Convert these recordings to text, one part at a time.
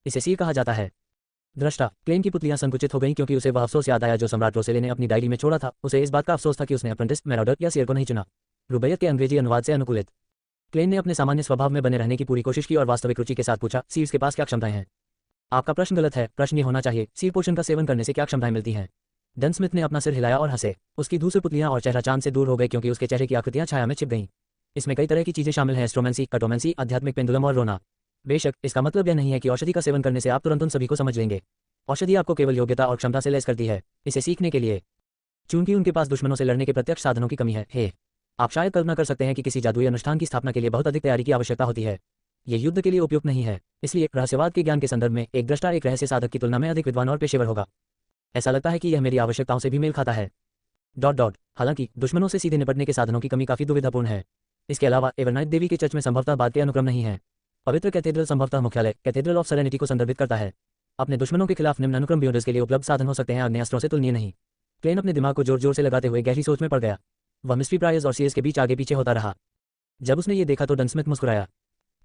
इसे सील कहा जाता है। दृष्टा, क्लेन की पुतलियां संकुचित हो गईं क्योंकि उसे वह अफसोस याद आया जो सम्राट रोसेले ने अपनी डायरी में छोड़ा था। उसे इस बात का अफसोस था कि उसने अप्रेंटिस, मैरॉडर या सीयर को नहीं चुना। रुबैयत के अंग्रेजी अनुवाद से अनुकूलित। क्लेन ने अपने सामान्य स्वभाव में बने रहने की पूरी कोशिश की और वास्तविक रुचि के साथ पूछा, सीर्स के पास क्या क्षमताएं हैं? आपका प्रश्न गलत है। प्रश्न ये होना चाहिए, सीर पोषण का सेवन करने से क्या क्षमताएं मिलती हैं? डन स्मिथ ने अपना सिर हिलाया और हंसे। उसकी दूसरी पुतलियां और चेहरा चांद से दूर हो गए क्योंकि उसके चेहरे की आकृतियां छाया में छिप गईं। इसमें कई तरह की चीजें शामिल हैं, एस्ट्रोमेंसी, कटोमेंसी, आध्यात्मिक पेंडुलम और रोना। बेशक, इसका मतलब यह नहीं है कि औषधि का सेवन करने से आप तुरंत उन सभी को समझ लेंगे। औषधि आपको केवल योग्यता और क्षमता से लैस करती है, इसे सीखने के लिए। चूंकि उनके पास दुश्मनों से लड़ने के प्रत्यक्ष साधनों की कमी है। आप शायद कल्पना कर सकते हैं कि किसी जादुई अनुष्ठान की स्थापना के लिए बहुत अधिक तैयारी की आवश्यकता होती है। ये युद्ध के लिए उपयुक्त नहीं है। इसलिए रहस्यवाद के ज्ञान के संदर्भ में एक दृष्टा एक रहस्य साधक की तुलना में अधिक विद्वान और पेशेवर होगा। ऐसा लगता है कि यह मेरी आवश्यकताओं से भी मेल खाता है। हालांकि दुश्मनों से सीधे निपटने के साधनों की कमी काफी दुविधापूर्ण है। इसके अलावा एवरनाइट देवी के चर्च में संभवतः बाद के अनुक्रम नहीं है। पवित्र कैथेड्रल संभवतः मुख्यालय कैथेड्रल ऑफ सेरेनिटी को संदर्भित करता है। अपने दुश्मनों के खिलाफ निम्न अनुक्रम बियोडर्स के लिए उपलब्ध साधन हो सकते हैं, आग्नेयास्त्रों से तुलनीय नहीं। क्लेन अपने दिमाग को जोर जोर से लगाते हुए गहरी सोच में पड़ गया। वह मिस्ट्री प्रायर्स और सीएस के बीच आगे पीछे होता रहा। जब उसने ये देखा तो डन स्मिथ मुस्कुराया।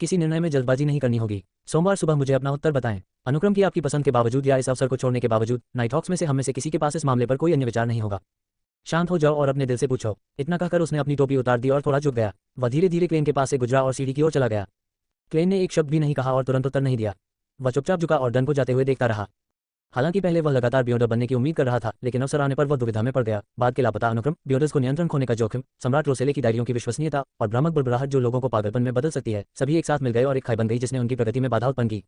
किसी निर्णय में जल्दबाजी नहीं करनी होगी। सोमवार सुबह मुझे अपना उत्तर बताएं। अनुक्रम की आपकी पसंद के बावजूद या इस अवसर को छोड़ने के बावजूद नाइटहॉक्स में से हम में से किसी के पास इस मामले पर कोई अन्य विचार नहीं होगा। शांत हो जाओ और अपने दिल से पूछो। इतना कहकर उसने अपनी टोपी उतार दी और थोड़ा झुक गया। वह धीरे धीरे क्लेन के पास से गुजरा और सीढ़ी की ओर चला गया। क्लेन ने एक शब्द भी नहीं कहा और तुरंत उत्तर नहीं दिया। वह चुपचाप झुका और डन को जाते हुए देखता रहा। हालांकि पहले वह लगातार बियोडर बनने की उम्मीद कर रहा था, लेकिन अवसर आने पर वह दुविधा में पड़ गया। बाद के लापता अनुक्रम, बियोडर्स को नियंत्रण खोने का जोखिम, सम्राट रोसेले की डायरियों की विश्वसनीयता और भ्रामक बुड़बुड़ाहट जो लोगों को पागलपन में बदल सकती है, सभी एक साथ मिल गए और एक खाई बन गई जिसने उनकी प्रगति में बाधा उत्पन्न की।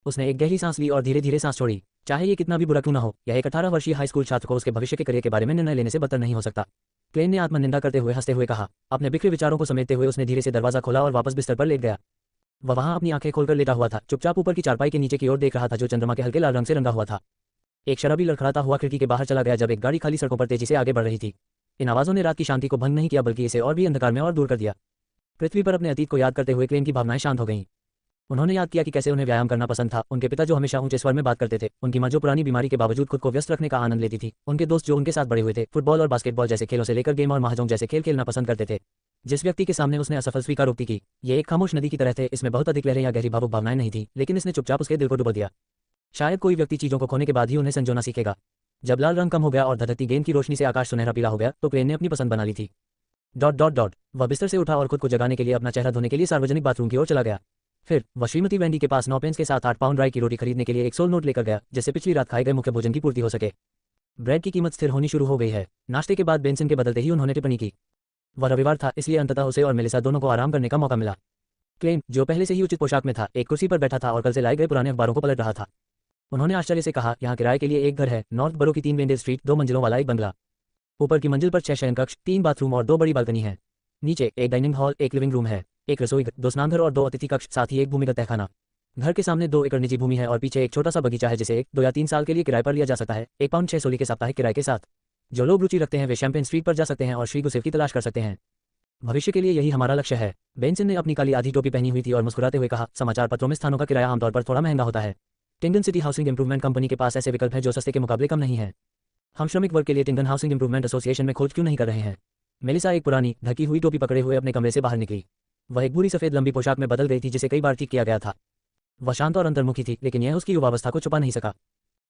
उसने एक गहरी सांस ली और धीरे धीरे सांस छोड़ी। चाहे ये कितना भी बुरा क्यों न हो, यह एक 18 वर्षीय हाई स्कूल छात्र को उसके भविष्य के करियर के बारे में निर्णय लेने से बदतर नहीं हो सकता। क्लेन ने आत्मनिंदा करते हुए हंसते हुए कहा। अपने बिखरे विचारों को समेटते हुए उसने धीरे से दरवाजा खोला और वापस बिस्तर पर लेट गया। वह वहां अपनी आंखें खोलकर लेटा हुआ था, चुपचाप ऊपर की चारपाई के नीचे की ओर देख रहा था जो चंद्रमा के हल्के लाल रंग से रंगा हुआ था। एक शराबी लड़खड़ाता हुआ खिड़की के बाहर चला गया जब एक गाड़ी खाली सड़कों पर तेजी से आगे बढ़ रही थी। इन आवाजों ने रात की शांति को भंग नहीं किया बल्कि इसे और भी अंधकार में और दूर कर दिया। पृथ्वी पर अपने अतीत को याद करते हुए क्लेन की भावनाएं शांत हो गईं। उन्होंने याद किया कि कैसे उन्हें व्यायाम करना पसंद था, उनके पिता जो हमेशा ऊंचे स्वर में बात करते थे, उनकी मां जो पुरानी बीमारी के बावजूद खुद को व्यस्त रखने का आनंद लेती थी, उनके दोस्त जो उनके साथ बड़े हुए थे, फुटबॉल और बास्केटबॉल जैसे खेलों से लेकर गेम और महाजोंग जैसे खेल खेलना पसंद करते थे। जिस व्यक्ति के सामने उसने असफल स्वीकारोक्ति की, ये एक खामोश नदी की तरह थे। इसमें बहुत अधिक लहरें या गहरी भावुक भावनाएं नहीं थी, लेकिन इसने चुपचाप उसके दिल को डुबो दिया। शायद कोई व्यक्ति चीजों को खोने के बाद ही उन्हें संजोना सीखेगा। जब लाल रंग कम हो गया और धधकती गेंद की रोशनी से आकाश सुनहरा पीला हो गया तो क्लेन ने अपनी पसंद बना ली थी। वह बिस्तर से उठा और खुद को जगाने के लिए अपना चेहरा धोने के लिए सार्वजनिक बाथरूम की ओर चला गया। फिर वह श्रीमती वेंडी के पास 9 पेंस के साथ 8 पाउंड राई की रोटी खरीदने के लिए एक सोल नोट लेकर गया, जिससे पिछली रात खाए गए मुख्य भोजन की पूर्ति हो सके। ब्रेड की कीमत स्थिर होनी शुरू हो गई है। नाश्ते के बाद बेंसन के बदलते ही उन्होंने टिप्पणी की। वह रविवार था, इसलिए अंततः उसे और मेलिसा दोनों को आराम करने का मौका मिला। क्लेन, जो पहले से ही उचित पोशाक में था, एक कुर्सी पर बैठा था और कल से लाए गए पुराने अखबारों को पलट रहा था। उन्होंने आश्चर्य से कहा, यहाँ किराए के लिए एक घर है, नॉर्थ बरो की 3 वेंडेल स्ट्रीट, 2 मंजिलों वाला एक बंगला। ऊपर की मंजिल पर 6 शयन कक्ष, 3 बाथरूम और 2 बड़ी बालकनी है। नीचे एक डाइनिंग हॉल, एक लिविंग रूम है, एक रसोई घर, 2 स्नानघर और 2 अतिथि कक्ष, साथ ही एक भूमिगत तहखाना। घर के सामने 2 एकड़ निजी भूमि है और पीछे एक छोटा सा बगीचा है जिसे 1, 2 या 3 साल के लिए किराए पर लिया जा सकता है, 1 पाउंड 6 सोली के साप्ताहिक किराए के साथ। जो लोग रुचि रखते हैं वे शैम्पेन स्ट्रीट पर जा सकते हैं और श्री गुसेफ की तलाश कर सकते हैं। भविष्य के लिए यही हमारा लक्ष्य है। बेंसन ने अपनी काली आधी टोपी पहनी हुई थी और मुस्कुराते हुए कहा, समाचार पत्रों में स्थानों का किराया आमतौर पर थोड़ा महंगा होता है। टिंगडन सिटी हाउसिंग इंप्रूवमेंट कंपनी के पास ऐसे विकल्प हैं जो सस्ते के मुकाबले कम नहीं है। हम श्रमिक वर्ग के लिए टिंगडन हाउसिंग इंप्रूवमेंट एसोसिएशन में खोज क्यों नहीं कर रहे हैं? मेलिसा एक पुरानी ढकी हुई टोपी पकड़े हुए अपने कमरे से बाहर निकली। वह एक बुरी सफेद लंबी पोशाक में बदल गई थी जिसे कई बार ठीक किया गया था। वह शांत और अंतर्मुखी थी, लेकिन यह उसकी युवावस्था को छुपा नहीं सका।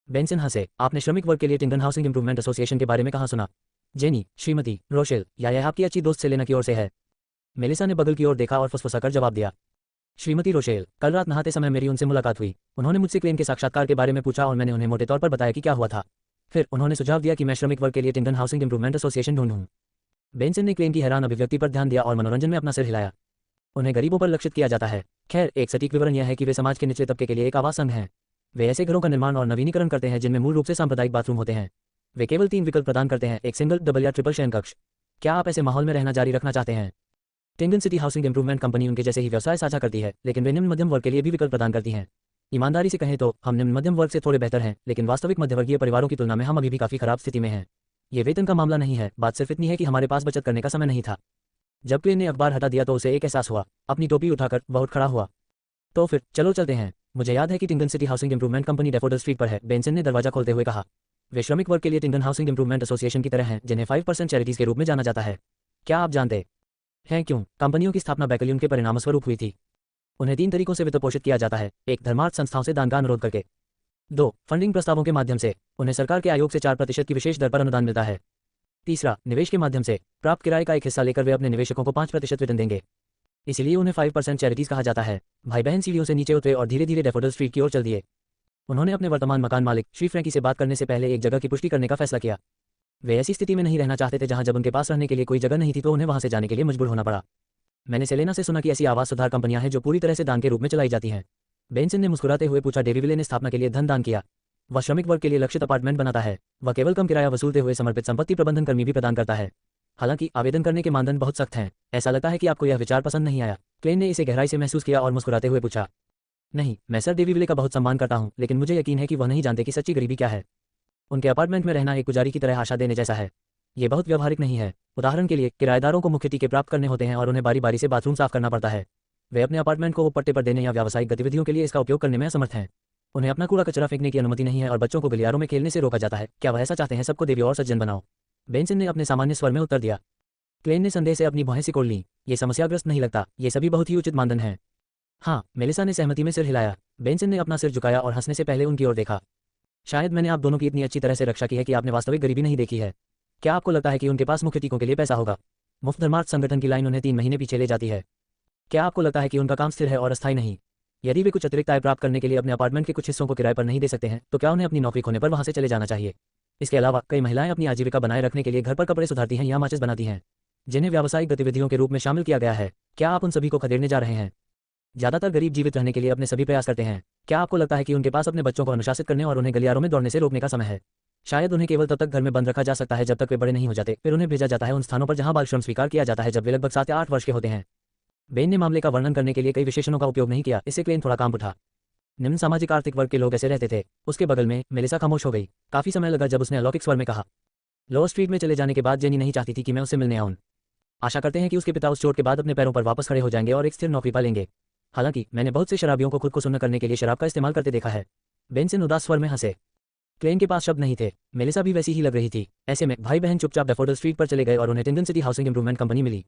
बेंसन हंसे। आपने श्रमिक वर्ग के लिए टिंगडन हाउसिंग इंप्रूवमेंट एसोसिएशन के बारे में कहाँ सुना? जेनी, श्रीमती रोशेल, या यह आपकी अच्छी दोस्त सेलेना की ओर से है? मेलिसा ने बगल की ओर देखा और फुसफुसाकर जवाब दिया, श्रीमती रोशेल, कल रात नहाते समय मेरी उनसे मुलाकात हुई। उन्होंने मुझसे क्लेन के साक्षात्कार के बारे में पूछा और मैंने उन्हें मोटे तौर पर बताया कि क्या हुआ था। फिर उन्होंने सुझाव दिया कि मैं श्रमिक वर्ग के लिए टिंगडन हाउसिंग इंप्रूवमेंट एसोसिएशन ढूंढूं। बेंसन ने क्लेन की हैरान अभिव्यक्ति पर ध्यान दिया और मनोरंजन में अपना सिर हिलाया। उन्हें गरीबों पर लक्षित किया जाता है। खैर, एक सटीक विवरण यह है कि वे समाज के निचले तबके के लिए एक आवास संघ हैं। वे ऐसे घरों का निर्माण और नवीनीकरण करते हैं जिनमें मूल रूप से सांप्रदायिक बाथरूम होते हैं। वे केवल 3 विकल्प प्रदान करते हैं, एक सिंगल, डबल या ट्रिपल शयन कक्ष। क्या आप ऐसे माहौल में रहना जारी रखना चाहते हैं? टिंगडन सिटी हाउसिंग इंप्रूवमेंट कंपनी उनके जैसे ही व्यवसाय साझा करती है, लेकिन वे निम्न मध्यम वर्ग के लिए भी विकल्प प्रदान करती हैं। ईमानदारी से कहें तो हम निम्न मध्यम वर्ग से थोड़े बेहतर हैं, लेकिन वास्तविक मध्यवर्गीय परिवारों की तुलना में हम अभी भी काफी खराब स्थिति में हैं। ये वेतन का मामला नहीं है, बात सिर्फ इतनी है कि हमारे पास बचत करने का समय नहीं था। जब क्लेन ने अखबार हटा दिया तो उसे एक एहसास हुआ। अपनी टोपी उठाकर वह उठ खड़ा हुआ। तो फिर चलो चलते हैं। मुझे याद है कि Tingdon City Housing Improvement Company Daffodil Street पर है, बेंसन ने दरवाजा खोलते हुए कहा। वे श्रमिक वर्ग के लिए टिंगडन हाउसिंग इंप्रूवमेंट एसोसिएशन की तरह हैं, जिन्हें 5% चैरिटीज के रूप में जाना जाता है। क्या आप जानते हैं क्यों? कंपनियों की स्थापना बैकलियन के परिणामस्वरूप हुई थी। उन्हें 3 तरीकों से वित्त पोषित किया जाता है। 1. धर्मार्थ संस्थाओं से दान का अनुरोध करके। 2. फंडिंग प्रस्तावों के माध्यम से, उन्हें सरकार के आयोग से 4% की विशेष दर पर अनुदान मिलता है। 3. निवेश के माध्यम से, प्राप्त किराए का एक हिस्सा लेकर वे अपने निवेशकों को 5% वेतन देंगे, इसलिए उन्हें 5% चैरिटीज कहा जाता है। भाई बहन सीढ़ियों से नीचे उतरे और धीरे धीरे डैफोडिल स्ट्रीट की ओर चल दिए। उन्होंने अपने वर्तमान मकान मालिक श्री फ्रैंकी से बात करने से पहले एक जगह की पुष्टि करने का फैसला किया। वे ऐसी स्थिति में नहीं रहना चाहते थे जहां जब उनके पास रहने के लिए कोई जगह नहीं थी तो उन्हें वहां से जाने के लिए मजबूर होना पड़ा। मैंने सेलेना से सुना कि ऐसी आवास सुधार कंपनियां हैं जो पूरी तरह से दान के रूप में चलाई जाती हैं। बेंसन ने मुस्कुराते हुए पूछा। डेविविले ने स्थापना के लिए धन दान किया। वह श्रमिक वर्ग के लिए लक्षित अपार्टमेंट बनाता है। वह केवल कम किराया वसूलते हुए समर्पित संपत्ति प्रबंधन कर्मी भी प्रदान करता है। हालांकि आवेदन करने के मानदंड बहुत सख्त हैं। ऐसा लगता है कि आपको यह विचार पसंद नहीं आया। क्लेन ने इसे गहराई से महसूस किया और मुस्कुराते हुए पूछा। नहीं, मैं सर डेविविले का बहुत सम्मान करता हूं, लेकिन मुझे यकीन है कि वह नहीं जानते कि सच्ची गरीबी क्या है। उनके अपार्टमेंट में रहना एक पुजारी की तरह आशा देने जैसा है। ये बहुत व्यवहारिक नहीं है। उदाहरण के लिए, किराएदारों को मुख्य टीके प्राप्त करने होते हैं और उन्हें बारी बारी से बाथरूम साफ करना पड़ता है। वे अपने अपार्टमेंट को पट्टे पर देने या व्यावसायिक गतिविधियों के लिए इसका उपयोग करने में असमर्थ हैं। उन्हें अपना कूड़ा कचरा फेंकने की अनुमति नहीं है और बच्चों को गलियारों में खेलने से रोका जाता है। क्या वह ऐसा चाहते हैं सबको देवी और सज्जन बनाओ? बेंसन ने अपने सामान्य स्वर में उत्तर दिया। क्लेन ने संदेह से अपनी भौहें सिकोड़ लीं। ये समस्याग्रस्त नहीं लगता, ये सभी बहुत ही उचित मानदंड हैं। हाँ, मेलिसा ने सहमति में सिर हिलाया। बेंसन ने अपना सिर झुकाया और हंसने से पहले उनकी ओर देखा। शायद मैंने आप दोनों की इतनी अच्छी तरह से रक्षा की है कि आपने वास्तविक गरीबी नहीं देखी है। क्या आपको लगता है कि उनके पास मुख्य टीकों के लिए पैसा होगा? मुफ्त धर्मार्थ संगठन की लाइन उन्हें 3 महीने पीछे ले जाती है। क्या आपको लगता है कि उनका काम स्थिर है और अस्थायी नहीं? यदि वे कुछ अतिरिक्त आय प्राप्त करने के लिए अपने अपार्टमेंट के कुछ हिस्सों को किराए पर नहीं दे सकते हैं, तो क्या उन्हें अपनी नौकरी खोने पर वहां से चले जाना चाहिए? इसके अलावा कई महिलाएं अपनी आजीविका बनाए रखने के लिए घर पर कपड़े सुधारती हैं या माचिस बनाती हैं, जिन्हें व्यावसायिक गतिविधियों के रूप में शामिल किया गया है। क्या आप उन सभी को खदेड़ने जा रहे हैं? ज्यादातर गरीब जीवित रहने के लिए अपने सभी प्रयास करते हैं। क्या आपको लगता है कि उनके पास अपने बच्चों को अनुशासित करने और उन्हें गलियारों में दौड़ने से रोकने का समय है? शायद उन्हें केवल तब तक घर में बंद रखा जा सकता है जब तक वे बड़े नहीं हो जाते। फिर उन्हें भेजा जाता है उन स्थानों पर जहां बाल श्रम स्वीकार किया जाता है जब वे लगभग 7 या 8 वर्ष के होते हैं। बेन ने मामले का वर्णन करने के लिए कई विशेषणों का उपयोग नहीं किया। इससे क्लेन थोड़ा काम उठा। निम्न सामाजिक आर्थिक वर्ग के लोग ऐसे रहते थे। उसके बगल में मेलिसा खामोश हो गई। काफी समय लगा जब उसने अलौकिक स्वर में कहा। लोअर स्ट्रीट में चले जाने के बाद जेनी नहीं चाहती थी कि मैं उससे मिलने आऊं। आशा करते हैं कि उसके पिता उस चोट के बाद अपने पैरों पर वापस खड़े हो जाएंगे और एक स्थिर नौकरी पालेंगे। हालांकि मैंने बहुत से शराबियों को खुद को सुन्न करने के लिए शराब का इस्तेमाल करते देखा है। बेंसन उदास स्वर में हंसे। क्लेन के पास शब्द नहीं थे। मेलिसा भी वैसी ही लग रही थी। ऐसे में भाई बहन चुपचाप डैफोडिल स्ट्रीट पर चले गए और उन्हें टिंडन सिटी हाउसिंग इंप्रूवमेंट कंपनी मिली।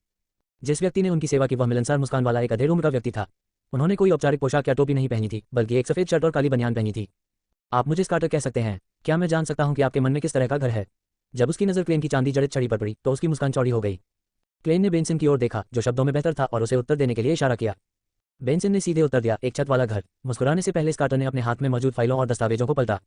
जिस व्यक्ति ने उनकी सेवा की वह मिलनसार मुस्कान वाला एक अधेड़ उम्र का व्यक्ति था। उन्होंने कोई औपचारिक पोशाक या टोपी नहीं पहनी थी, बल्कि एक सफेद शर्ट और काली बनियान पहनी थी। आप मुझे स्कार्टर कह सकते हैं। क्या मैं जान सकता हूं कि आपके मन में किस तरह का घर है? जब उसकी नजर क्लेन की चांदी जड़ित छड़ी पर पड़ी तो उसकी मुस्कान चौड़ी हो गई। क्लेन ने बेंसन की ओर देखा, जो शब्दों में बेहतर था, और उसे उत्तर देने के लिए इशारा किया। बेंसन ने सीधे उत्तर दिया, एक छत वाला घर। मुस्कुराने से पहले स्कार्टर ने अपने हाथ में मौजूद फाइलों और दस्तावेजों को पलटा।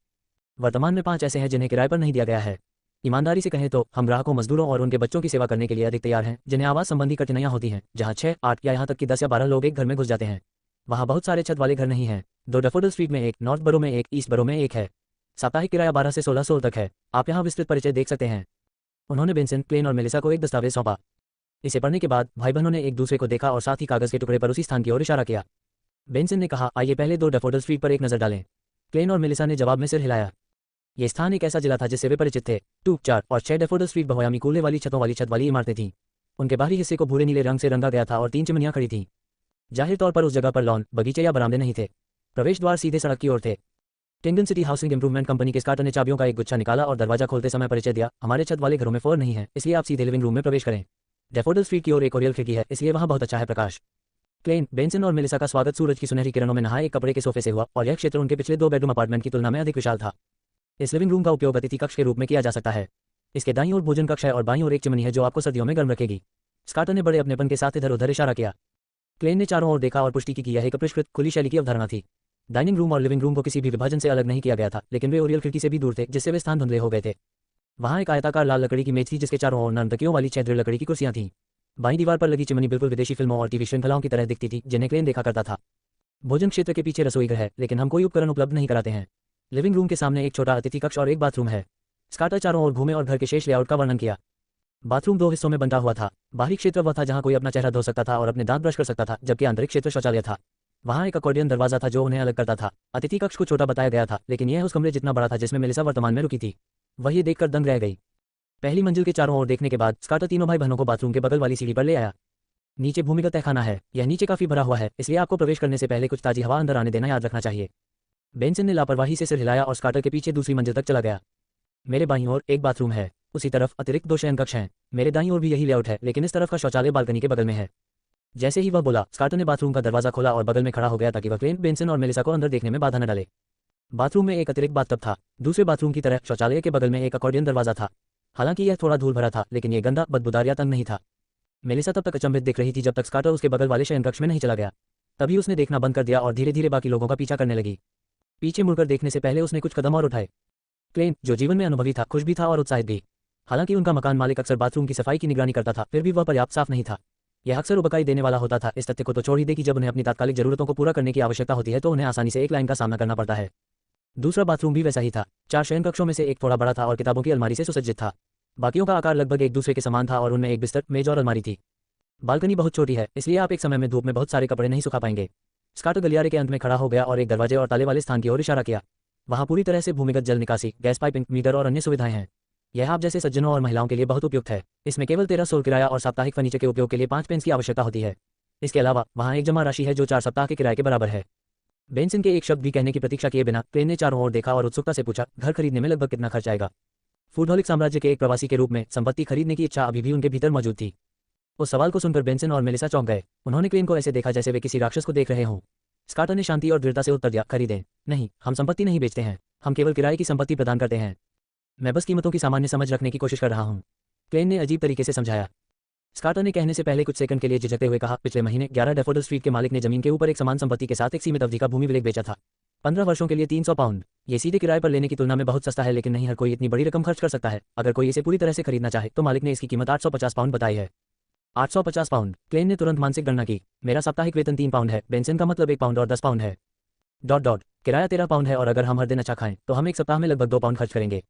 वर्तमान में 5 ऐसे हैं जिन्हें किराए पर नहीं दिया गया है। ईमानदारी से कहें तो हम ग्राहकों, मजदूरों और उनके बच्चों की सेवा करने के लिए अधिक तैयार हैं, जिन्हें आवास संबंधी कठिनाइयां होती हैं, जहां 6, 8 या यहां तक कि 10 या 12 लोग एक घर में घुस जाते हैं। वहां बहुत सारे छत वाले घर नहीं हैं। 2 डैफोडिल स्ट्रीट में एक, नॉर्थ बरो में एक, ईस्ट बरो में एक है। साप्ताहिक किराया 12 से 16 सोल तक है। आप यहाँ विस्तृत परिचय देख सकते हैं। उन्होंने बेंसन, क्लेन और मेलिसा को एक दस्तावेज सौंपा। इसे पढ़ने के बाद भाई बहनों ने एक दूसरे को देखा और साथ ही कागज के टुकड़े पर उसी स्थान की ओर इशारा किया। बेंसन ने कहा, आइए पहले 2 डैफोडिल स्ट्रीट पर एक नजर डालें। क्लेन और मेलिसा ने जवाब में सिर हिलाया। ये स्थान एक ऐसा जिला था जिससे वे परिचित थे। 2, 4 और 6 डैफोडिल स्ट्रीट बहुआयामी कूले वाली छतों वाली छत वाली इमारतें थीं। उनके बाहरी हिस्से को भूरे नीले रंग से रंगा गया था और 3 चिमनियां खड़ी थीं। जाहिर तौर पर उस जगह पर लॉन, बगीचे या बरामदे नहीं थे। प्रवेश द्वार सीधे सड़क की ओर थे। टिंडन सिटी हाउसिंग इंप्रूवमेंट कंपनी के स्कार्टर ने चाबियों का एक गुच्छा निकाला और दरवाजा खोलते समय परिचय दिया। हमारे छत वाले घरों में फोर नहीं है, इसलिए आप सीधे लिविंग रूम में प्रवेश करें। डैफोडिल स्ट्रीट की ओर एक ओरियल खिड़की है, इसलिए वहां बहुत अच्छा है प्रकाश। क्लेन, बेंसन और मेलिसा का स्वागत सूरज की सुनहरी किरणों में नहाए एक कपड़े के सोफे से हुआ और यह क्षेत्र उनके पिछले 2 बेडरूम अपार्टमेंट की तुलना में अधिक विशाल था। इस लिविंग रूम का उपयोग अतिथि कक्ष के रूप में किया जा सकता है। इसके दाईं ओर भोजन कक्ष है और बाईं ओर एक चिमनी है जो आपको सर्दियों में गर्म रखेगी। स्कार्टर ने बड़े अपनेपन के साथ इधर उधर इशारा किया। क्लेन ने चारों ओर देखा और पुष्टि की कि यह एक परिष्कृत खुली शैली की अवधारणा थी। डाइनिंग रूम और लिविंग रूम को किसी भी विभाजन से अलग नहीं किया गया था, लेकिन वे ओरियल खिड़की से भी दूर थे, जिससे वे स्थान धुंधले हो गए थे। वहां एक आयताकार लाल लकड़ी की मेज थी जिसके चारों ओर नर्म तकियों वाली 6 दृढ़ लकड़ी की कुर्सियां थीं। बाईं दीवार पर लगी चिमनी बिल्कुल विदेशी फिल्मों और टीवी श्रृंखलाओं की तरह दिखती थी जिन्हें क्लेन देखा करता था। भोजन क्षेत्र के पीछे रसोई घर है, लेकिन हम कोई उपकरण उपलब्ध नहीं कराते हैं। लिविंग रूम के सामने एक छोटा अतिथि कक्ष और एक बाथरूम है। स्कार्टर चारों ओर घूमे और घर के शेष लेआउट का वर्णन किया। बाथरूम 2 हिस्सों में बंटा हुआ था। बाहरी क्षेत्र वह था जहां कोई अपना चेहरा धो सकता था और अपने दांत ब्रश कर सकता था, जबकि आंतरिक क्षेत्र शौचालय था। वहां एक अकॉर्डियन दरवाजा था जो उन्हें अलग करता था। अतिथि कक्ष को छोटा बताया गया था, लेकिन यह उस कमरे जितना बड़ा था जिसमें मेलिसा वर्तमान में रुकी थी। वह ये देखकर दंग रह गई। पहली मंजिल के चारों ओर देखने के बाद स्कार्टर तीनों भाई बहनों को बाथरूम के बगल वाली सीढ़ी पर ले आया। नीचे भूमिगत तहखाना है। यह नीचे काफी भरा हुआ है, इसलिए आपको प्रवेश करने से पहले कुछ ताजी हवा अंदर आने देना याद रखना चाहिए। बेंसन ने लापरवाही से सिर हिलाया और स्कार्टर के पीछे दूसरी मंजिल तक चला गया। मेरे बाईं ओर एक बाथरूम है, उसी तरफ अतिरिक्त 2 शयन कक्ष हैं। मेरे दाईं ओर भी यही लेआउट है, लेकिन इस तरफ का शौचालय बालकनी के बगल में है। जैसे ही वह बोला, स्कार्टर ने बाथरूम का दरवाजा खोला और बगल में खड़ा हो गया ताकि वह क्लेन, बेंसन और मेलिसा को अंदर देखने में बाधा न डाले। बाथरूम में एक अतिरिक्त बाथटब था। दूसरे बाथरूम की तरह शौचालय के बगल में एक अकॉर्डियन दरवाजा था। हालांकि यह थोड़ा धूल भरा था, लेकिन यह गंदा, बदबूदार या तंग नहीं था। मेलिसा तब तक अचंभित दिख रही थी जब तक स्कार्टर उसके बगल वाले शयनकक्ष में नहीं चला गया। तभी उसने देखना बंद कर दिया और धीरे धीरे बाकी लोगों का पीछा करने लगी। पीछे मुड़कर देखने से पहले उसने कुछ कदम और उठाए। क्लेन, जो जीवन में अनुभवी था, खुश भी था और उत्साहित भी। हालांकि उनका मकान मालिक अक्सर बाथरूम की सफाई की निगरानी करता था, फिर भी वह पर्याप्त साफ नहीं था। यह अक्सर उबकाई देने वाला होता था। इस तथ्य को तो छोड़ ही दे कि जब उन्हें अपनी तात्कालिक जरूरतों को पूरा करने की आवश्यकता होती है तो उन्हें आसानी से एक लाइन का सामना करना पड़ता है। दूसरा बाथरूम भी वैसा ही था। 4 शयनकक्षों में से एक थोड़ा बड़ा था और किताबों की अलमारी से सुसज्जित था। बाकियों का आकार लगभग एक दूसरे के समान था और उनमें एक बिस्तर, मेज और अलमारी थी। बालकनी बहुत छोटी है, इसलिए आप एक समय में धूप में बहुत सारे कपड़े नहीं सुखा पाएंगे। स्कार्टर गलियारे के अंत में खड़ा हो गया और एक दरवाजे और ताले वाले स्थान की ओर इशारा किया। वहां पूरी तरह से भूमिगत जल निकासी, गैस पाइपिंग, मीटर और अन्य सुविधाएं हैं। यह आप जैसे सज्जनों और महिलाओं के लिए बहुत उपयुक्त है। इसमें केवल 13 सोल किराया और साप्ताहिक फर्नीचर के उपयोग के लिए 5 पेंस की आवश्यकता होती है। इसके अलावा वहाँ एक जमा राशि है जो 4 सप्ताह के किराए के बराबर है। बेंसन के एक शब्द भी कहने की प्रतीक्षा किए बिना क्लेन ने चारों ओर देखा और उत्सुकता से पूछा, घर खरीदने में लगभग कितना खर्च आएगा? फूडहॉलिक साम्राज्य के एक प्रवासी के रूप में संपत्ति खरीदने की इच्छा अभी भी उनके भीतर मौजूद थी। उस सवाल को सुनकर बेंसन और मेलिसा चौंक गए। उन्होंने क्लेन को ऐसे देखा जैसे वे किसी राक्षस को देख रहे हों। स्कार्टर ने शांति और दृढ़ता से उत्तर दिया, खरीदें नहीं, हम संपत्ति नहीं बेचते हैं, हम केवल किराए की संपत्ति प्रदान करते हैं। मैं बस कीमतों की सामान्य समझ रखने की कोशिश कर रहा हूँ, क्लेन ने अजीब तरीके से समझाया। स्कार्टर ने कहने से पहले कुछ सेकंड के लिए झिझकते हुए कहा, पिछले महीने 11 डेफोडिल स्ट्रीट के मालिक ने जमीन के ऊपर एक समान संपत्ति के साथ एक सीमित अवधि का भूमि विलेख बेचा था। 15 वर्षों के लिए 300 पाउंड। ये सीधे किराए पर लेने की तुलना में बहुत सस्ता है, लेकिन नहीं हर कोई इतनी बड़ी रकम खर्च कर सकता है। अगर कोई इसे पूरी तरह से खरीदना चाहे तो मालिक ने इसकी कीमत 850 पाउंड बताई है। 850 पाउंड, क्लेन ने तुरंत मानसिक गणना की। मेरा साप्ताहिक वेतन 3 पाउंड है, बेंसन का मतलब 1 पाउंड और 10 पाउंड है। किराया 13 पाउंड है और अगर हम हर दिन अच्छा खाएं तो हम एक सप्ताह में लगभग 2 पाउंड खर्च करेंगे।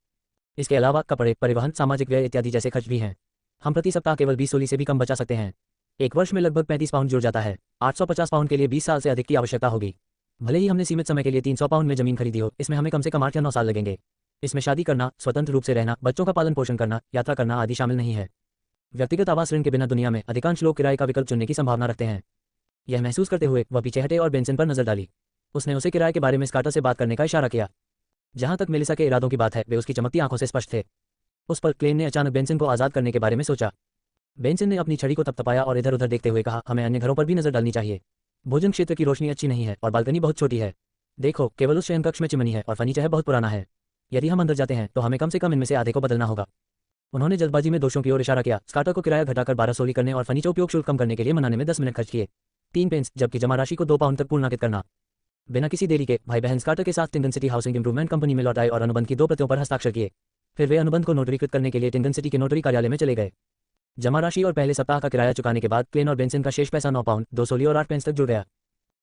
इसके अलावा कपड़े, परिवहन, सामाजिक व्यय इत्यादि जैसे खर्च भी हैं। हम प्रति सप्ताह केवल 20 सोली से भी कम बचा सकते हैं। एक वर्ष में लगभग 35 पाउंड जुड़ जाता है। 850 पाउंड के लिए 20 साल से अधिक की आवश्यकता होगी। भले ही हमने सीमित समय के लिए 300 पाउंड में जमीन खरीदी हो, इसमें हमें कम से कम 8 या 9 साल लगेंगे। इसमें शादी करना, स्वतंत्र रूप से रहना, बच्चों का पालन पोषण करना, यात्रा करना आदि शामिल नहीं है। व्यक्तिगत आवास ऋण के बिना दुनिया में अधिकांश लोग किराए का विकल्प चुनने की संभावना रखते हैं। यह महसूस करते हुए वह पीछे हटे और बेंसन पर नजर डाली। उसने उसे किराए के बारे में स्कार्टर से बात करने का इशारा किया। जहां तक मेलिसा के इरादों की बात है, वे उसकी चमकती आंखों से स्पष्ट थे। उस पर क्लेन ने अचानक बेंसन को आजाद करने के बारे में सोचा। बेंसन ने अपनी छड़ी को तपतपाया और इधर उधर देखते हुए कहा, हमें अन्य घरों पर भी नजर डालनी चाहिए। भोजन क्षेत्र की रोशनी अच्छी नहीं है और बालकनी बहुत छोटी है। देखो, केवल उस शयनकक्ष में चिमनी है और फर्नीचर बहुत पुराना है। यदि हम अंदर जाते हैं तो हमें कम से कम इनमें से आधे को बदलना होगा। उन्होंने जल्दबाजी में दोषों की ओर इशारा किया। स्कार्टर को किराया घटाकर 12 सोली करने और फर्नीचर उपयोग शुल्क कम करने के लिए मनाने में 10 मिनट खर्च किए। 3 पेंस, जबकि जमा राशि को 2 पाउंड तक पूर्णांकित करना। बिना किसी देरी के भाई बहन स्कार्टर के साथ Tingen city Housing Improvement company में लौट आए और अनुबंध की 2 प्रतियों पर हस्ताक्षर किए। फिर वे अनुबंध को नोटरीकृत करने के लिए टिंगन सिटी के नोटरी कार्यालय में चले गए। जमा राशि और पहले सप्ताह का किराया चुकाने के बाद क्लेन और बेंसन का शेष पैसा 9 पाउंड 2 सोली और 8 पेंस तक जुड़ गया।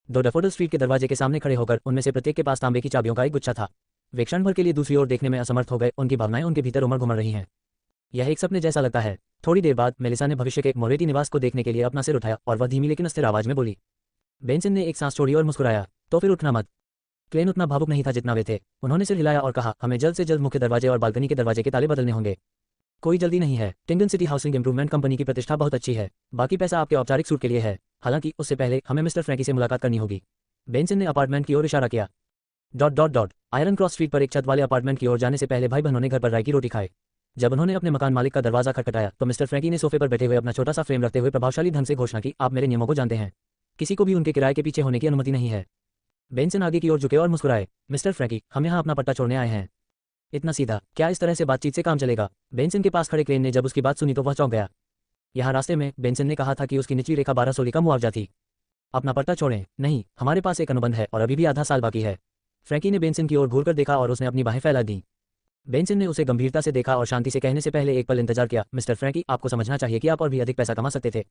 2 डेफोडिल स्ट्रीट के दरवाजे के सामने खड़े होकर उनमें से प्रत्येक के पास तांबे की चाबियों का एक गुच्छा था। वे क्षण भर के लिए दूसरी ओर देखने में असमर्थ हो गए। उनकी भावनाएं उनके भीतर उमड़ घुमड़ रही हैं। यह एक सपने जैसा लगता है। थोड़ी देर बाद मेलिसा ने भविष्य के एक मोरेटी निवास को देखने के लिए अपना सिर उठाया और वह धीमी लेकिन अस्थिर आवाज में बोली। बेंसन ने एक सांस छोड़ी और मुस्कुराया, तो फिर उठना मत। क्लेन उतना भावुक नहीं था जितना वे थे। उन्होंने सिर हिलाया और कहा, हमें जल्द से जल्द मुख्य दरवाजे और बालकनी के दरवाजे के ताले बदलने होंगे। कोई जल्दी नहीं है। Tingen city Housing Improvement company की प्रतिष्ठा बहुत अच्छी है। बाकी पैसा आपके औपचारिक सूट के लिए है। हालांकि उससे पहले हमें मिस्टर फ्रैंकी से मुलाकात करनी होगी। बेंसन ने अपार्टमेंट की ओर इशारा किया। आयरन क्रॉस स्ट्रीट पर एक छत वाले अपार्टमेंट की ओर जाने से पहले भाई बहनों ने घर पर राई की रोटी खाए। जब उन्होंने अपने मकान मालिक का दरवाजा खटखटाया तो मिस्टर फ्रैंकी ने सोफे पर बैठे हुए अपना छोटा सा फ्रेम रखते हुए प्रभावशाली ढंग से घोषणा की, आप मेरे नियमों को जानते हैं। किसी को भी उनके किराए के पीछे होने की अनुमति नहीं है। बेंसन आगे की ओर झुके और मुस्कुराए। मिस्टर फ्रैंकी, हम यहाँ अपना पट्टा छोड़ने आए हैं। इतना सीधा? क्या इस तरह से बातचीत से काम चलेगा? बेंसन के पास खड़े क्लेन ने जब उसकी बात सुनी तो वह चौंक गया। यहाँ रास्ते में बेंसन ने कहा था कि उसकी निचली रेखा 12 सोली का मुआवजा थी। अपना पट्टा छोड़ें? नहीं, हमारे पास एक अनुबंध है और अभी भी आधा साल बाकी है। फ्रैंकी ने बेंसन की ओर घूरकर देखा और उसने अपनी बाहें फैला दी। बेंसन ने उसे गंभीरता से देखा और शांति से कहने से पहले एक पल इंतजार किया। मिस्टर फ्रैंकी, आपको समझना चाहिए कि आप और भी अधिक पैसा कमा सकते थे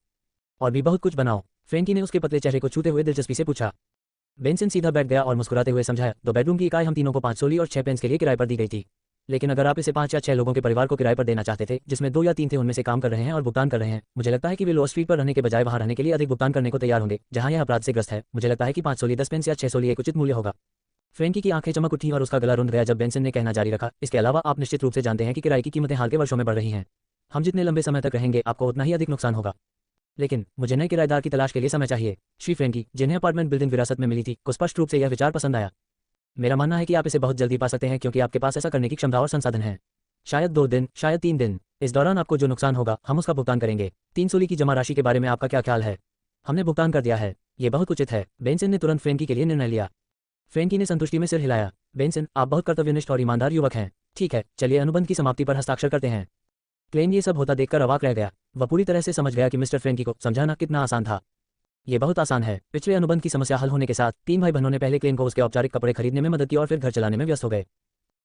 और भी बहुत कुछ बनाओ। फ्रैंकी ने उसके पतले चेहरे को छूते हुए दिलचस्पी से पूछा। बेंसन सीधा बैठ गया और मुस्कुराते हुए समझाया, 2 बेडरूम की इकाई हम तीनों को 5 सोली और 6 पेंस के लिए किराए पर दी गई थी। लेकिन अगर आप इसे 5 या 6 लोगों के परिवार को किराए पर देना चाहते थे, जिसमें 2 या 3 थे उनमें से काम कर रहे हैं और भुगतान कर रहे हैं, मुझे लगता है कि वे लो स्ट्रीट पर रहने के बजाय वहां रहने के लिए अधिक भुगतान करने को तैयार होंगे, जहां यह अपराध से ग्रस्त है। मुझे लगता है कि 5 सोली 10 पेंस या 6 सोली एक उचित मूल्य होगा। फ्रैंकी की आंखें चमक उठी और उसका गला रुंध गया जब बेंसन ने कहना जारी रखा, इसके अलावा आप निश्चित रूप से जानते हैं कि किराए की कीमतें हाल के वर्षों में बढ़ रही हैं। हम जितने लंबे समय तक रहेंगे आपको उतना ही अधिक नुकसान होगा। लेकिन मुझे नए किराएदार की तलाश के लिए समय चाहिए। श्री फ्रैंकी, जिन्हें अपार्टमेंट बिल्डिंग विरासत में मिली थी, को स्पष्ट रूप से यह विचार पसंद आया। मेरा मानना है कि आप इसे बहुत जल्दी पा सकते हैं क्योंकि आपके पास ऐसा करने की क्षमता और संसाधन है। शायद 2 दिन, शायद 3 दिन। इस दौरान आपको जो नुकसान होगा हम उसका भुगतान करेंगे। 3 सोली की जमा राशि के बारे में आपका क्या ख्याल है? हमने भुगतान कर दिया है, ये बहुत उचित है। बेंसन ने तुरंत फ्रैंकी के लिए निर्णय लिया। फ्रैंकी ने संतुष्टि में सिर हिलाया। बेंसन, आप बहुत कर्तव्यनिष्ठ और ईमानदार युवक हैं। ठीक है, चलिए अनुबंध की समाप्ति पर हस्ताक्षर करते हैं। क्लेन ये सब होता देखकर अवाक रह गया। वह पूरी तरह से समझ गया कि मिस्टर फ्रैंकी को समझाना कितना आसान था। ये बहुत आसान है। पिछले अनुबंध की समस्या हल होने के साथ तीन भाई बहनों ने पहले क्लेन को उसके औपचारिक कपड़े खरीदने में मदद की और फिर घर चलाने में व्यस्त हो गए।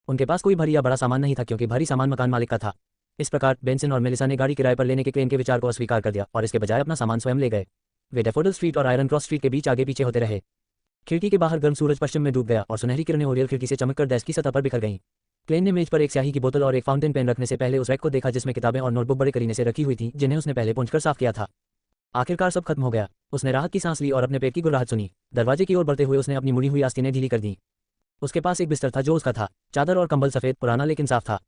उनके पास कोई भारी या बड़ा सामान नहीं था क्योंकि भारी सामान मकान मालिक का था। इस प्रकार बेंसन और मेलिसा ने गाड़ी किराए पर लेने के क्लेन के विचार को अस्वीकार कर दिया और इसके बजाय अपना सामान स्वयं ले गए। वे डेफोडिल स्ट्रीट और आयरन क्रॉस स्ट्रीट के बीच आगे पीछे होते रहे। खिड़की के बाहर गर्म सूरज पश्चिम में डूब गया और सुनहरी किरणें ओरियल खिड़की से चमककर डेस्क की सतह पर बिखर गईं। क्लेन ने मेज पर एक स्याही की बोतल और एक फाउंटेन पेन रखने से पहले उस रैक को देखा जिसमें किताबें और नोटबुक बड़े करीने से रखी हुई थी जिन्हें उसने पहले पूंछकर साफ किया था। आखिरकार सब खत्म हो गया। उसने राहत की सांस ली और अपने पेट की गुर्राहट सुनी। दरवाजे की ओर बढ़ते हुए उसने अपनी मुड़ी हुई आस्तीनें ढीली कर दी। उसके पास एक बिस्तर था जो उसका था। चादर और कंबल सफेद पुराना लेकिन साफ था।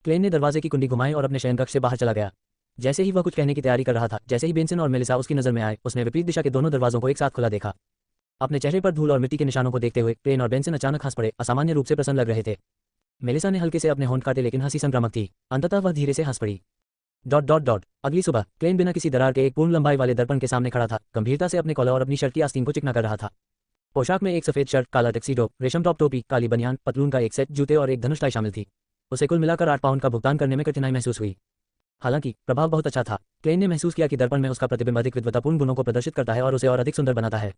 क्लेन ने दरवाजे की कुंडी घुमाई और अपने शयनकक्ष से बाहर चला गया। जैसे ही वह कुछ कहने की तैयारी कर रहा था, जैसे ही बेंसन और मेलिसा उसकी नजर में आए, उसने विपरीत दिशा के दोनों दरवाजों को एक साथ खुला देखा। अपने चेहरे पर धूल और मिट्टी के निशानों को देखते हुए क्लेन और बेंसन अचानक हंस पड़े। असामान्य रूप से प्रसन्न लग रहे थे। मेलिसा ने हल्के से अपने होंठ काटे लेकिन हंसी संक्रामक थी। अंततः वह धीरे से हंस पड़ी। अगली सुबह क्लेन बिना किसी दरार के एक पूर्ण लंबाई वाले दर्पण के सामने खड़ा था, गंभीरता से अपने कॉलर और अपनी शर्ट की आस्तीन को चिकना कर रहा था। पोशाक में एक सफेद शर्ट, काला टक्सीडो, रेशम टॉप टोपी, काली बनियान, पतलून का एक सेट, जूते और एक धनुष टाई शामिल थी। उसे कुल मिलाकर 8 पाउंड का भुगतान करने में कठिनाई महसूस हुई। हालांकि प्रभाव बहुत अच्छा था। क्लेन ने महसूस किया कि दर्पण में उसका प्रतिबिंब अधिक विद्वतापूर्ण गुणों को प्रदर्शित करता है और उसे और अधिक सुंदर बनाता है।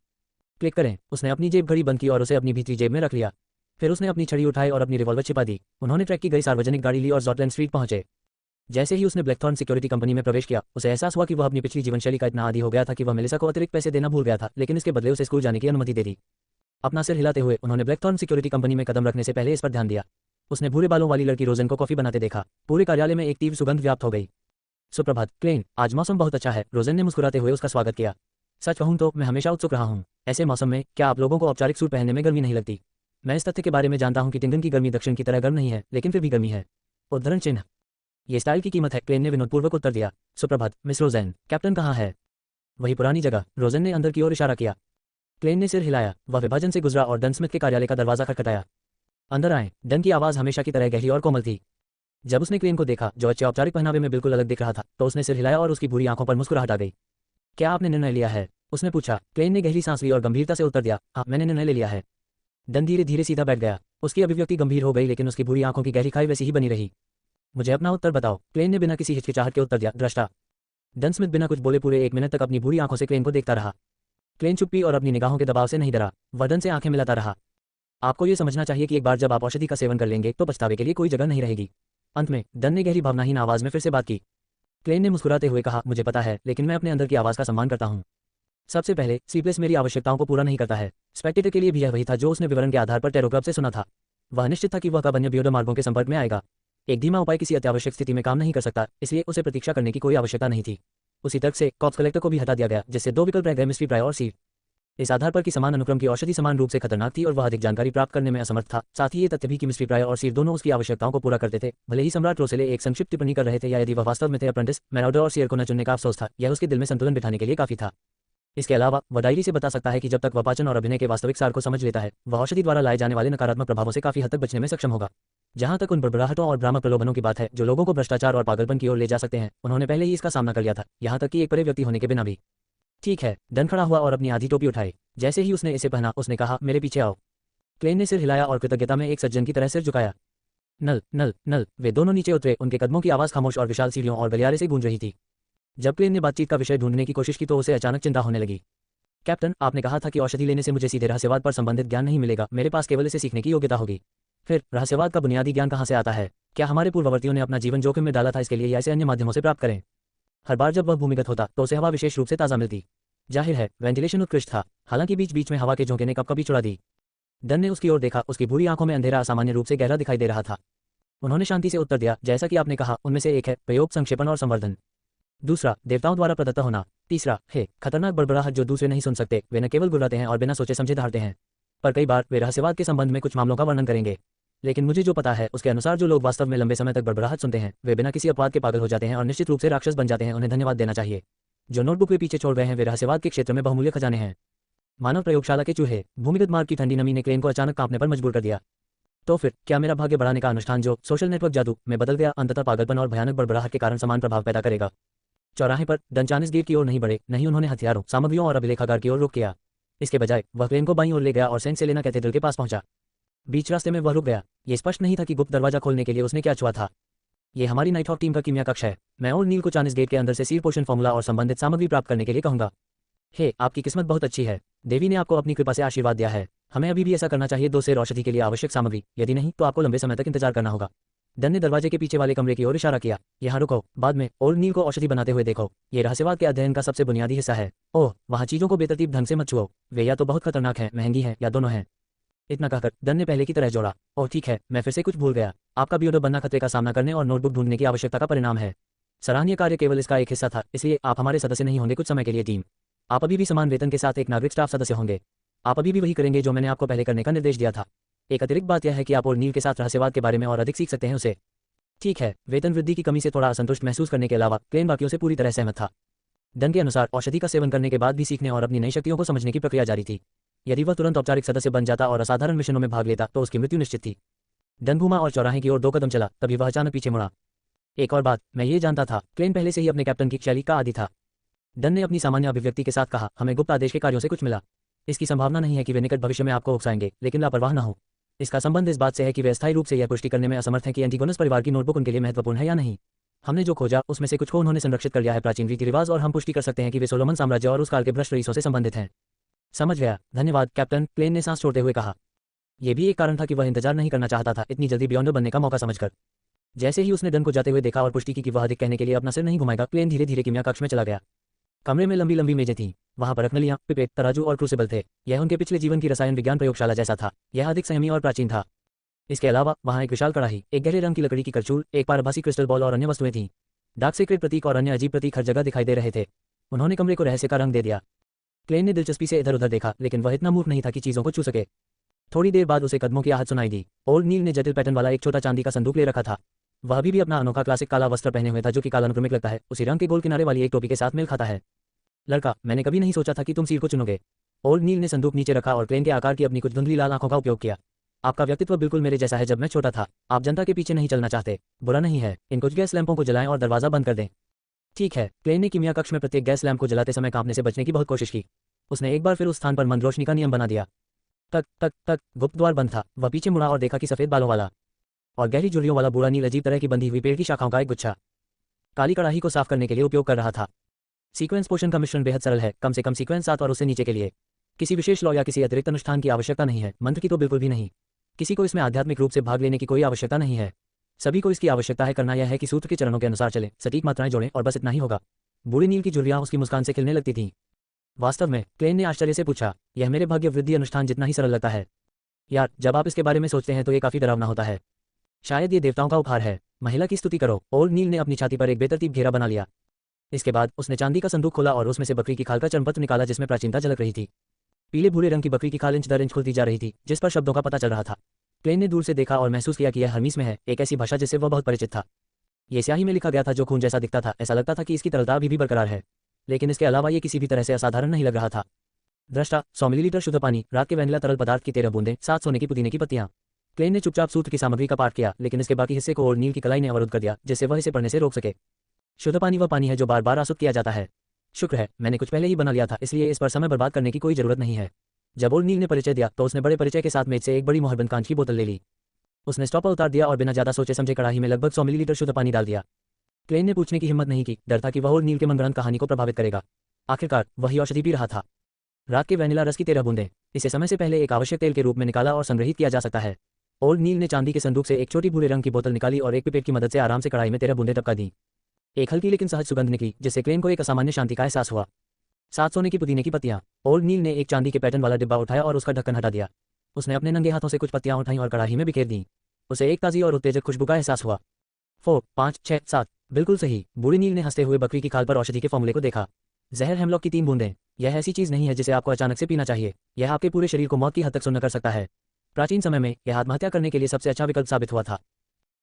क्लिक करें। उसने अपनी जेब घड़ी बंद की और उसे अपनी भीतरी जेब में रख लिया। फिर उसने अपनी छड़ी उठाई और अपनी रिवॉल्वर छिपा दी। उन्होंने ट्रैक की गई सार्वजनिक गाड़ी ली और जॉटलैंड स्ट्रीट पहुंचे। जैसे ही उसने ब्लैकथॉर्न सिक्योरिटी कंपनी में प्रवेश किया, उसे एहसास हुआ कि वह अपनी पिछली जीवनशैली का इतना आदी हो गया था कि वह मेलिसा को अतिरिक्त पैसे देना भूल गया था, लेकिन इसके बदले उसे स्कूल जाने की अनुमति दे दी। अपना सिर हिलाते हुए उन्होंने ब्लैकथॉर्न सिक्योरिटी कंपनी में कदम रखने से पहले इस पर ध्यान दिया। उसने भूरे बालों वाली लड़की रोजन को कॉफी बनाते देखा। पूरे कार्यालय में एक तीव्र सुगंध व्याप्त हो गई। सुप्रभात क्लेन, आज मौसम बहुत अच्छा है। रोजन ने मुस्कुराते हुए उसका स्वागत किया। सच कहूं तो मैं हमेशा उत्सुक रहा हूं। ऐसे मौसम में क्या आप लोगों को औपचारिक सूट पहनने में गर्मी नहीं लगती? मैं इस तथ्य के बारे में जानता हूं कि टिंगन की गर्मी दक्षिण की तरह गर्म नहीं है, लेकिन फिर भी गर्मी है। उद्धरण चिन्ह। ये स्टाइल की कीमत है, क्लेन ने विनोदपूर्वक उत्तर दिया। सुप्रभात मिस रोजन, कैप्टन कहाँ है? वही पुरानी जगह। रोजन ने अंदर की ओर इशारा किया। क्लेन ने सिर हिलाया। वह विभाजन से गुजरा और डन स्मिथ के कार्यालय का दरवाजा खटखटाया। अंदर आए। डन की आवाज हमेशा की तरह गहरी और कोमल थी। जब उसने क्लेन को देखा, जो अच्छे औपचारिक पहनावे में बिल्कुल अलग दिख रहा था, तो उसने सिर हिलाया और उसकी भूरी आंखों पर मुस्कुराहट आ गई। क्या आपने निर्णय लिया है? उसने पूछा। क्लेन ने गहरी सांस ली और गंभीरता से उत्तर दिया, हाँ, मैंने निर्णय ले लिया है। डन धीरे धीरे सीधा बैठ गया। उसकी अभिव्यक्ति गंभीर हो गई लेकिन उसकी भूरी आंखों की गहरी खाई वैसी ही बनी रही। मुझे अपना उत्तर बताओ, क्लेन ने बिना किसी हिचकिचाहट के उत्तर दिया। दृष्टा। डन स्मिथ बिना कुछ बोले पूरे 1 मिनट तक अपनी भूरी आंखों से क्लेन को देखता रहा। क्लेन चुप्पी और अपनी निगाहों के दबाव से नहीं डरा। वह डन से आंखें मिलाता रहा। आपको ये समझना चाहिए कि एक बार जब आप औषधि का सेवन कर लेंगे तो पछतावे के लिए कोई जगह नहीं रहेगी। अंत में डन ने गहरी भावनाहीन आवाज में फिर से बात की। क्लेन ने मुस्कुराते हुए कहा, मुझे पता है, लेकिन मैं अपने अंदर की आवाज का सम्मान करता हूँ। सबसे पहले स्लीपलेस मेरी आवश्यकताओं को पूरा नहीं करता है। स्पेक्टेटर के लिए भी यह वही था जो उसने विवरण के आधार पर टेरो क्लब से सुना था। वह निश्चित था कि वह कब अन्य बियोडो मार्गों के संपर्क में आएगा। एक धीमा उपाय किसी अत्यावश्यक स्थिति में काम नहीं कर सकता, इसलिए उसे प्रतीक्षा करने की कोई आवश्यकता नहीं थी। उसी तर्क से कॉप्स कलेक्टर को भी हटा दिया गया, जिससे 2 विकल्प रह गए, मिस्ट्री प्राय और सीड। इस आधार पर कि समान अनुक्रम की औषधि समान रूप से खतरनाक थी और वह अधिक जानकारी प्राप्त करने में असमर्थ था। साथ ही ये तथ्य भी कि मिस्ट्री प्राय और सीड दोनों उसकी आवश्यकताओं को पूरा करते थे, भले ही सम्राट रोसेले एक संक्षिप्त टिप्पणी कर रहे थे या यदि वह वास्तव में थे। अप्रेंटिस, मैराउडर और सीयर को न चुनने का अफसोस था, यह उसके दिल में संतुलन बिठाने के लिए काफी था। इसके अलावा वह डायरी से बता सकता है कि जब तक वह पाचन और अभिनय के वास्तविक सार को समझ लेता है, वह औषधि द्वारा लाए जाने वाले नकारात्मक प्रभावों से काफी हद तक बचने में सक्षम होगा। जहां तक उन बड़बड़ाहटों और भ्रामक प्रलोभनों की बात है जो लोगों को भ्रष्टाचार और पागलपन की ओर ले जा सकते हैं, उन्होंने पहले ही इसका सामना कर लिया था, यहां तक कि एक परे व्यक्ति होने के बिना भी। ठीक है। डन खड़ा हुआ और अपनी आधी टोपी उठाई। जैसे ही उसने इसे पहना, उसने कहा, मेरे पीछे आओ। क्लेन ने सिर हिलाया और कृतज्ञता में एक सज्जन की तरह सिर झुकाया। नल नल नल। वे दोनों नीचे उतरे। उनके कदमों की आवाज खामोश और विशाल सीढ़ियों और गलियारे से गूंज रही थी। जब क्लेन ने बातचीत का विषय ढूंढने की कोशिश की तो उसे अचानक चिंता होने लगी। कैप्टन, आपने कहा था कि औषधि लेने से मुझे सीधे रहस्यवाद पर संबंधित ज्ञान नहीं मिलेगा, मेरे पास केवल इसे सीखने की योग्यता होगी। फिर रहस्यवाद का बुनियादी ज्ञान कहाँ से आता है? क्या हमारे पूर्ववर्तियों ने अपना जीवन जोखिम में डाला था इसके लिए, या इसे अन्य माध्यमों से प्राप्त करें? हर बार जब वह भूमिगत होता तो उसे हवा विशेष रूप से ताज़ा मिलती। जाहिर है वेंटिलेशन उत्कृष्ट था, हालांकि बीच बीच में हवा के झोंके ने कभी छुड़ा दी। डन ने उसकी ओर देखा। उसकी भूरी आंखों में अंधेरा असामान्य रूप से गहरा दिखाई दे रहा था। उन्होंने शांति से उत्तर दिया, जैसा कि आपने कहा, उनमें से एक है प्रयोग, संक्षेपण और संवर्धन। दूसरा, देवताओं द्वारा प्रदत्त होना। तीसरा है खतरनाक बड़बड़ाहट जो दूसरे नहीं सुन सकते। वे न केवल गुर्राते हैं और बिना सोचे समझे धारते हैं, पर कई बार वे रहस्यवाद के संबंध में कुछ मामलों का वर्णन करेंगे। लेकिन मुझे जो पता है उसके अनुसार जो लोग वास्तव में लंबे समय तक बड़बड़ाहट सुनते हैं, वे बिना किसी अपवाद के पागल हो जाते हैं और निश्चित रूप से राक्षस बन जाते हैं। उन्हें धन्यवाद देना चाहिए। जो नोटबुक वे पीछे छोड़ रहे हैं, वे रहस्यवाद के क्षेत्र में बहुमूल्य खजाने हैं। मानव प्रयोगशाला के चूहे। भूमिगत मार्ग की ठंडी नमी ने क्लेन को अचानक कांपने पर मजबूर कर दिया। तो फिर क्या मेरा भाग्य बढ़ाने का अनुष्ठान जो सोशल नेटवर्क जादू में बदल गया, अंततः पागलपन और भयानक बड़बड़ाहट के कारण समान प्रभाव पैदा करेगा? चौराहे पर डनचानिस गेट की ओर नहीं बढ़े, नहीं उन्होंने हथियारों, सामग्रियों और अभिलेखागार की ओर रुख किया। इसके बजाय वह क्लेन को बाईं ओर ले गया और सेंट सेलेना कैथेड्रल के पास पहुंचा। बीच रास्ते में वह रुक गया। ये स्पष्ट नहीं था कि गुप्त दरवाजा खोलने के लिए उसने क्या छुआ था। ये हमारी नाइट हॉक टीम का कीमिया कक्ष है। मैं और नील को चानिस गेट के अंदर से सीड पोशन फॉर्मूला और संबंधित सामग्री प्राप्त करने के लिए कहूंगा। हे, आपकी किस्मत बहुत अच्छी है। देवी ने आपको अपनी कृपा से आशीर्वाद दिया है। हमें अभी भी ऐसा करना चाहिए। 2 सेर औषधि के लिए आवश्यक सामग्री, यदि नहीं तो आपको लंबे समय तक इंतजार करना होगा। डन ने दरवाजे के पीछे वाले कमरे की ओर इशारा किया। यहाँ रुको, बाद में और नील को औषधि बनाते हुए देखो। ये रहस्यवाद के अध्ययन का सबसे बुनियादी हिस्सा है। ओह, वहाँ चीजों को बेतरतीब ढंग से मत छुओ। वे या तो बहुत खतरनाक हैं, महंगी हैं, या दोनों हैं। इतना कहकर डन ने पहले की तरह जोड़ा। ओह ठीक है, मैं फिर से कुछ भूल गया। आपका बियोडो बनना खतरे का सामना करने और नोटबुक ढूंढने की आवश्यकता का परिणाम है। सराहनीय कार्य केवल इसका एक हिस्सा था, इसलिए आप हमारे सदस्य नहीं होंगे कुछ समय के लिए। टीम, आप अभी भी समान वेतन के साथ एक नागरिक स्टाफ सदस्य होंगे। आप अभी भी वही करेंगे जो मैंने आपको पहले करने का निर्देश दिया था। एक अतिरिक्त बात यह है कि आप और नील के साथ रहस्यवाद के बारे में और अधिक सीख सकते हैं उसे। ठीक है। वेतन वृद्धि की कमी से थोड़ा असंतुष्ट महसूस करने के अलावा क्लेन बाकियों से पूरी तरह सहमत था। डन के अनुसार औषधि का सेवन करने के बाद भी सीखने और अपनी नई शक्तियों को समझने की प्रक्रिया जारी थी। यदि वह तुरंत औपचारिक सदस्य बन जाता और असाधारण मिशनों में भाग लेता तो उसकी मृत्यु निश्चित थी। डन घूमा और चौराहे की ओर 2 कदम चला, तभी वह अचानक पीछे मुड़ा। एक और बात, मैं ये जानता था। क्लेन पहले से ही अपने कैप्टन की शैली का आदी था। डन ने अपनी सामान्य अभिव्यक्ति के साथ कहा, हमें गुप्त आदेश के कार्यों से कुछ मिला। इसकी संभावना नहीं है कि वे निकट भविष्य में आपको उकसाएंगे, लेकिन लापरवाह न हो। इसका संबंध इस बात से है कि वे अस्थायी रूप से यह पुष्टि करने में असमर्थ हैं कि एंटिगोनस परिवार की नोटबुक उनके लिए महत्वपूर्ण है या नहीं। हमने जो खोजा उसमें से कुछ को उन्होंने संरक्षित कर लिया है, प्राचीन रीति रिवाज, और हम पुष्टि कर सकते हैं कि वे सोलोमन साम्राज्य और उस काल के भ्रष्ट रईसों से संबंधित हैं। समझ गया, धन्यवाद कैप्टन, क्लेन ने सांस छोड़ते हुए कहा। यह भी एक कारण था कि वह इंतजार नहीं करना चाहता था, इतनी जल्दी बियॉन्डो बनने का मौका समझकर। जैसे ही उसने डन को जाते हुए देखा और पुष्टि की कि वह अधिक कहने के लिए अपना सिर नहीं घुमाएगा, क्लेन धीरे धीरे कीमिया कक्ष में चला गया। कमरे में लंबी लंबी मेजें थीं। वहां पर रखनलियां, पिपेट, तराजू और क्रूसिबल थे। यह उनके पिछले जीवन की रसायन विज्ञान प्रयोगशाला जैसा था। यह अधिक संयमी और प्राचीन था। इसके अलावा वहां एक विशाल कड़ाही, एक गहरे रंग की लकड़ी की करचूल, एक पारभासी क्रिस्टल बॉल और अन्य वस्तुएं थीं। डार्क सीक्रेट प्रतीक और अन्य अजीब प्रतीक हर जगह दिखाई दे रहे थे। उन्होंने कमरे को रहस्य का रंग दे दिया। क्लेन ने दिलचस्पी से इधर उधर देखा, लेकिन वह इतना मूर्ख नहीं था कि चीजों को छू सके। थोड़ी देर बाद उसे कदमों की आहट सुनाई दी। ओल्ड नील ने जटिल पैटर्न वाला एक छोटा चांदी का संदूक ले रखा था। वह अभी भी अपना अनोखा क्लासिक काला वस्त्र पहने हुए था, जो कि कालानुक्रमिक लगता है, उसी रंग के गोल किनारे वाली एक टोपी के साथ मेल खाता है। लड़का, मैंने कभी नहीं सोचा था कि तुम सील को चुनोगे। ओल्ड नील ने संदूक नीचे रखा और क्लेन के आकार की अपनी कुछ धुंधली लाल आंखों का उपयोग किया। आपका व्यक्तित्व बिल्कुल मेरे जैसा है जब मैं छोटा था। आप जनता के पीछे नहीं चलना चाहते। बुरा नहीं है, इन कुछ गैस लैंपों को जलाएं और दरवाजा बंद कर दें। ठीक है। क्लेन ने कीमिया कक्ष में प्रत्येक गैस लैंप को जलाते समय कांपने से बचने की बहुत कोशिश की। उसने एक बार फिर उस स्थान पर मंद रोशनी का नियम बना दिया। तक तक तक गुप्त द्वार बंद था। वह पीछे मुड़ा और देखा कि सफेद बालों वाला और गहरी झुर्रियों वाला बूढ़ा नील अजीब तरह की बंधी हुई पेड़ की शाखाओं का एक गुच्छा काली कड़ाही को साफ करने के लिए उपयोग कर रहा था। सीक्वेंस पोषण का मिश्रण बेहद सरल है, कम से कम सीक्वेंस 7 और उससे नीचे के लिए। किसी विशेष लॉ या किसी अतिरिक्त अनुष्ठान की आवश्यकता नहीं है, मंत्र की तो बिल्कुल भी नहीं। किसी को इसमें आध्यात्मिक रूप से भाग लेने की कोई आवश्यकता नहीं है। सभी को इसकी आवश्यकता है करना यह है कि सूत्र के चरणों के अनुसार चलें, सटीक मात्राएं जोड़ें और बस इतना ही होगा। बूढ़ी नील की झुर्रियां उसकी मुस्कान से खिलने लगती थीं। वास्तव में, क्लेन ने आश्चर्य से पूछा, यह मेरे भाग्य वृद्धि अनुष्ठान जितना ही सरल लगता है। यार, जब आप इसके बारे में सोचते हैं तो ये काफी डरावना होता है। शायद ये देवताओं का उपहार है। महिला की स्तुति करो। ओल्ड नील ने अपनी छाती पर एक बेतरतीब घेरा बना लिया। इसके बाद उसने चांदी का संदूक खोला और उसमें से बकरी की खाल का चरणपत्र निकाला जिसमें प्राचीनता झलक रही थी। पीले भूरे रंग की बकरी की खाल इंच दर इंच खुलती जा रही थी, जिस पर शब्दों का पता चल रहा था। क्लेन ने दूर से देखा और महसूस किया कि यह हर्मीस में है, एक ऐसी भाषा जिससे वह बहुत परिचित था। ये स्याही में लिखा गया था जो खून जैसा दिखता था। ऐसा लगता था कि इसकी तरलता अभी भी बरकरार है, लेकिन इसके अलावा ये किसी भी तरह से असाधारण नहीं लग रहा था। दृष्टा 100 मिलीलीटर शुद्ध पानी, रात के वैनिला तरल पदार्थ की 13 बूंदें, 7 सोने की पुदीने की पत्तियां। क्लेन ने चुपचाप सूत्र की सामग्री का पाठ किया, लेकिन इसके बाकी हिस्से को ओल्ड नील की कलाई ने अवरुद्ध कर दिया, जिससे वह इसे पढ़ने से रोक सके। शुद्ध पानी वह पानी है जो बार बार आसुत किया जाता है। शुक्र है, मैंने कुछ पहले ही बना लिया था, इसलिए इस पर समय बर्बाद करने की कोई जरूरत नहीं है। जब ओल्ड नील ने परिचय दिया तो उसने बड़े परिचय के साथ मेज से एक बड़ी मोहरबंद कांच की बोतल ले ली। उसने स्टॉपर उतार दिया और बिना ज्यादा सोचे समझे कड़ाही में लगभग 100 मिलीलीटर शुद्ध पानी डाल दिया। क्लेन ने पूछने की हिम्मत नहीं की, डर था कि वह ओल्ड नील के मनगढ़ंत कहानी को प्रभावित करेगा। आखिरकार वही औषधि पी रहा था। रात के वैनिला रस की 13 बूंदें। इसे समय से पहले एक आवश्यक तेल के रूप में निकाला और संग्रहित किया जा सकता है। ओल्ड नील ने चांदी के संदूक से एक छोटी भूरे रंग की बोतल निकाली और एक पिपेट की मदद से आराम से कड़ाही में 13 बूंदें टपका दी। एक हल्की लेकिन सहज सुगंध निकली, जिससे क्लेन को एक असामान्य शांति का एहसास हुआ। 7 सोने की पुदीने की पत्तियां। ओल्ड नील ने एक चांदी के पैटर्न वाला डिब्बा उठाया और उसका ढक्कन हटा दिया। उसने अपने नंगे हाथों से कुछ पत्तियां उठाईं और कड़ाही में बिखेर दी। उसे एक ताज़ी और उत्तेजक खुशबू का एहसास हुआ। 4, 5, 6, 7, बिल्कुल सही। बूढ़ी नील ने हंसते हुए बकरी की खाल पर औषधि के फॉर्मूले को देखा। जहर हेमलॉक की 3 बूंदें। यह ऐसी चीज नहीं है जिसे आपको अचानक से पीना चाहिए। यह आपके पूरे शरीर को मौत की हद तक सुन्न कर सकता है। प्राचीन समय में यह आत्महत्या करने के लिए सबसे अच्छा विकल्प साबित हुआ था।